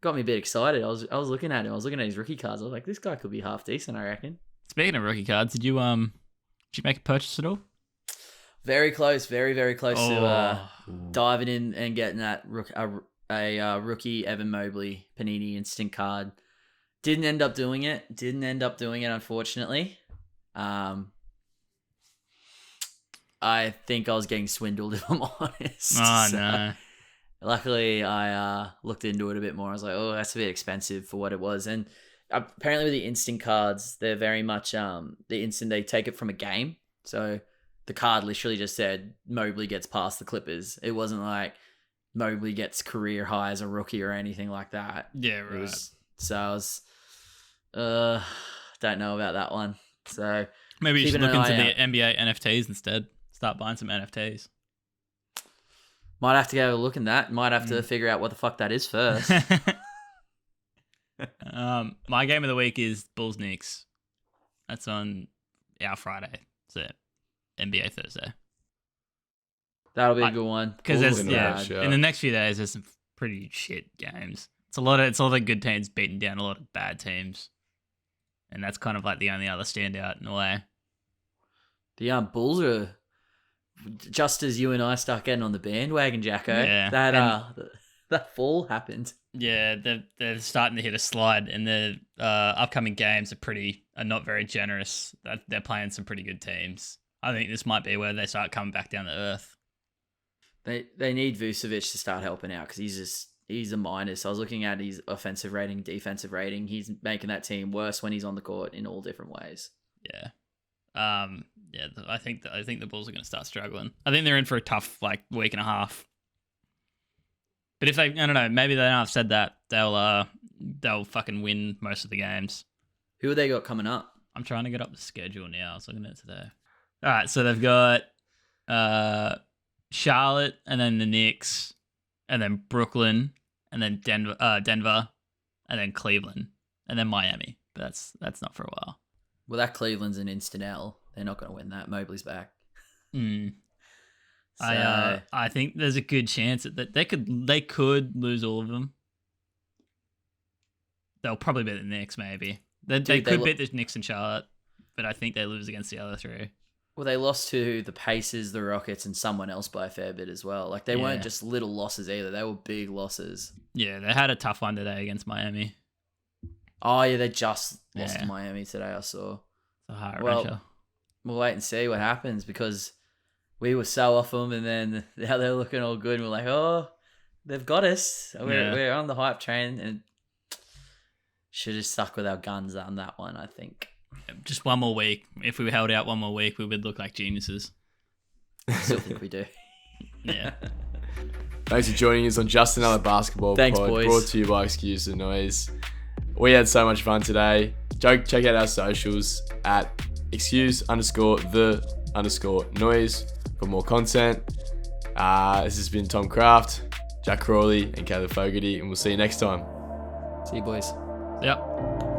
got me a bit excited. I was looking at him. I was looking at his rookie cards. I was like, this guy could be half decent, I reckon. Speaking of rookie cards, did you make a purchase at all? Very close, very close to diving in and getting that rookie Evan Mobley Panini instant card. Didn't end up doing it, unfortunately. I think I was getting swindled, if I'm honest. No. Luckily, I looked into it a bit more. I was like, oh, that's a bit expensive for what it was. And apparently with the instant cards, they're very much they take it from a game. So the card literally just said Mobley gets past the Clippers. It wasn't like Mobley gets career high as a rookie or anything like that. Yeah, right. So I was, don't know about that one. So maybe you should look into the NBA NFTs instead. Start buying some NFTs. Might have to go look in that. Might have to figure out what the fuck that is first. My game of the week is Bulls Knicks. That's on our Friday. So NBA Thursday. That'll be a good one. Because in the next few days there's some pretty shit games. It's a lot of good teams beating down a lot of bad teams. And that's kind of like the only other standout in a way. The Bulls are just as you and I start getting on the bandwagon, Jacko. Yeah. That fall happened. Yeah, they're starting to hit a slide, and the upcoming games are not very generous. They're playing some pretty good teams. I think this might be where they start coming back down to earth. They need Vucevic to start helping out because he's a minus. I was looking at his offensive rating, defensive rating. He's making that team worse when he's on the court in all different ways. Yeah. I think the Bulls are going to start struggling. I think they're in for a tough week and a half. But if I don't know, maybe they don't have said that they'll fucking win most of the games. Who have they got coming up? I'm trying to get up the schedule now. I was looking at it today. All right, so they've got Charlotte, and then the Knicks, and then Brooklyn, and then Denver, and then Cleveland, and then Miami. But that's not for a while. Well, that Cleveland's an instant L. They're not going to win that. Mobley's back. So, I think there's a good chance that they could lose all of them. They'll probably beat the Knicks, maybe. They could beat the Knicks and Charlotte, but I think they lose against the other three. Well, they lost to the Pacers, the Rockets, and someone else by a fair bit as well. They weren't just little losses either. They were big losses. Yeah, they had a tough one today against Miami. Oh, yeah, they just lost to Miami today, I saw. We'll wait and see what happens because we were so off them, and then now they're looking all good, and we're like, oh, they've got us. We're on the hype train, and should have stuck with our guns on that one, I think. Just one more week. If we held out one more week, we would look like geniuses. I still think we do. Yeah. Thanks for joining us on Just Another Basketball Pod, boys. Brought to you by Excuse the Noise. We had so much fun today. Check out our socials at excuse_the_noise for more content. This has been Tom Kraft, Jack Crawley, and Caleb Fogarty, and we'll see you next time. See you, boys. Yep.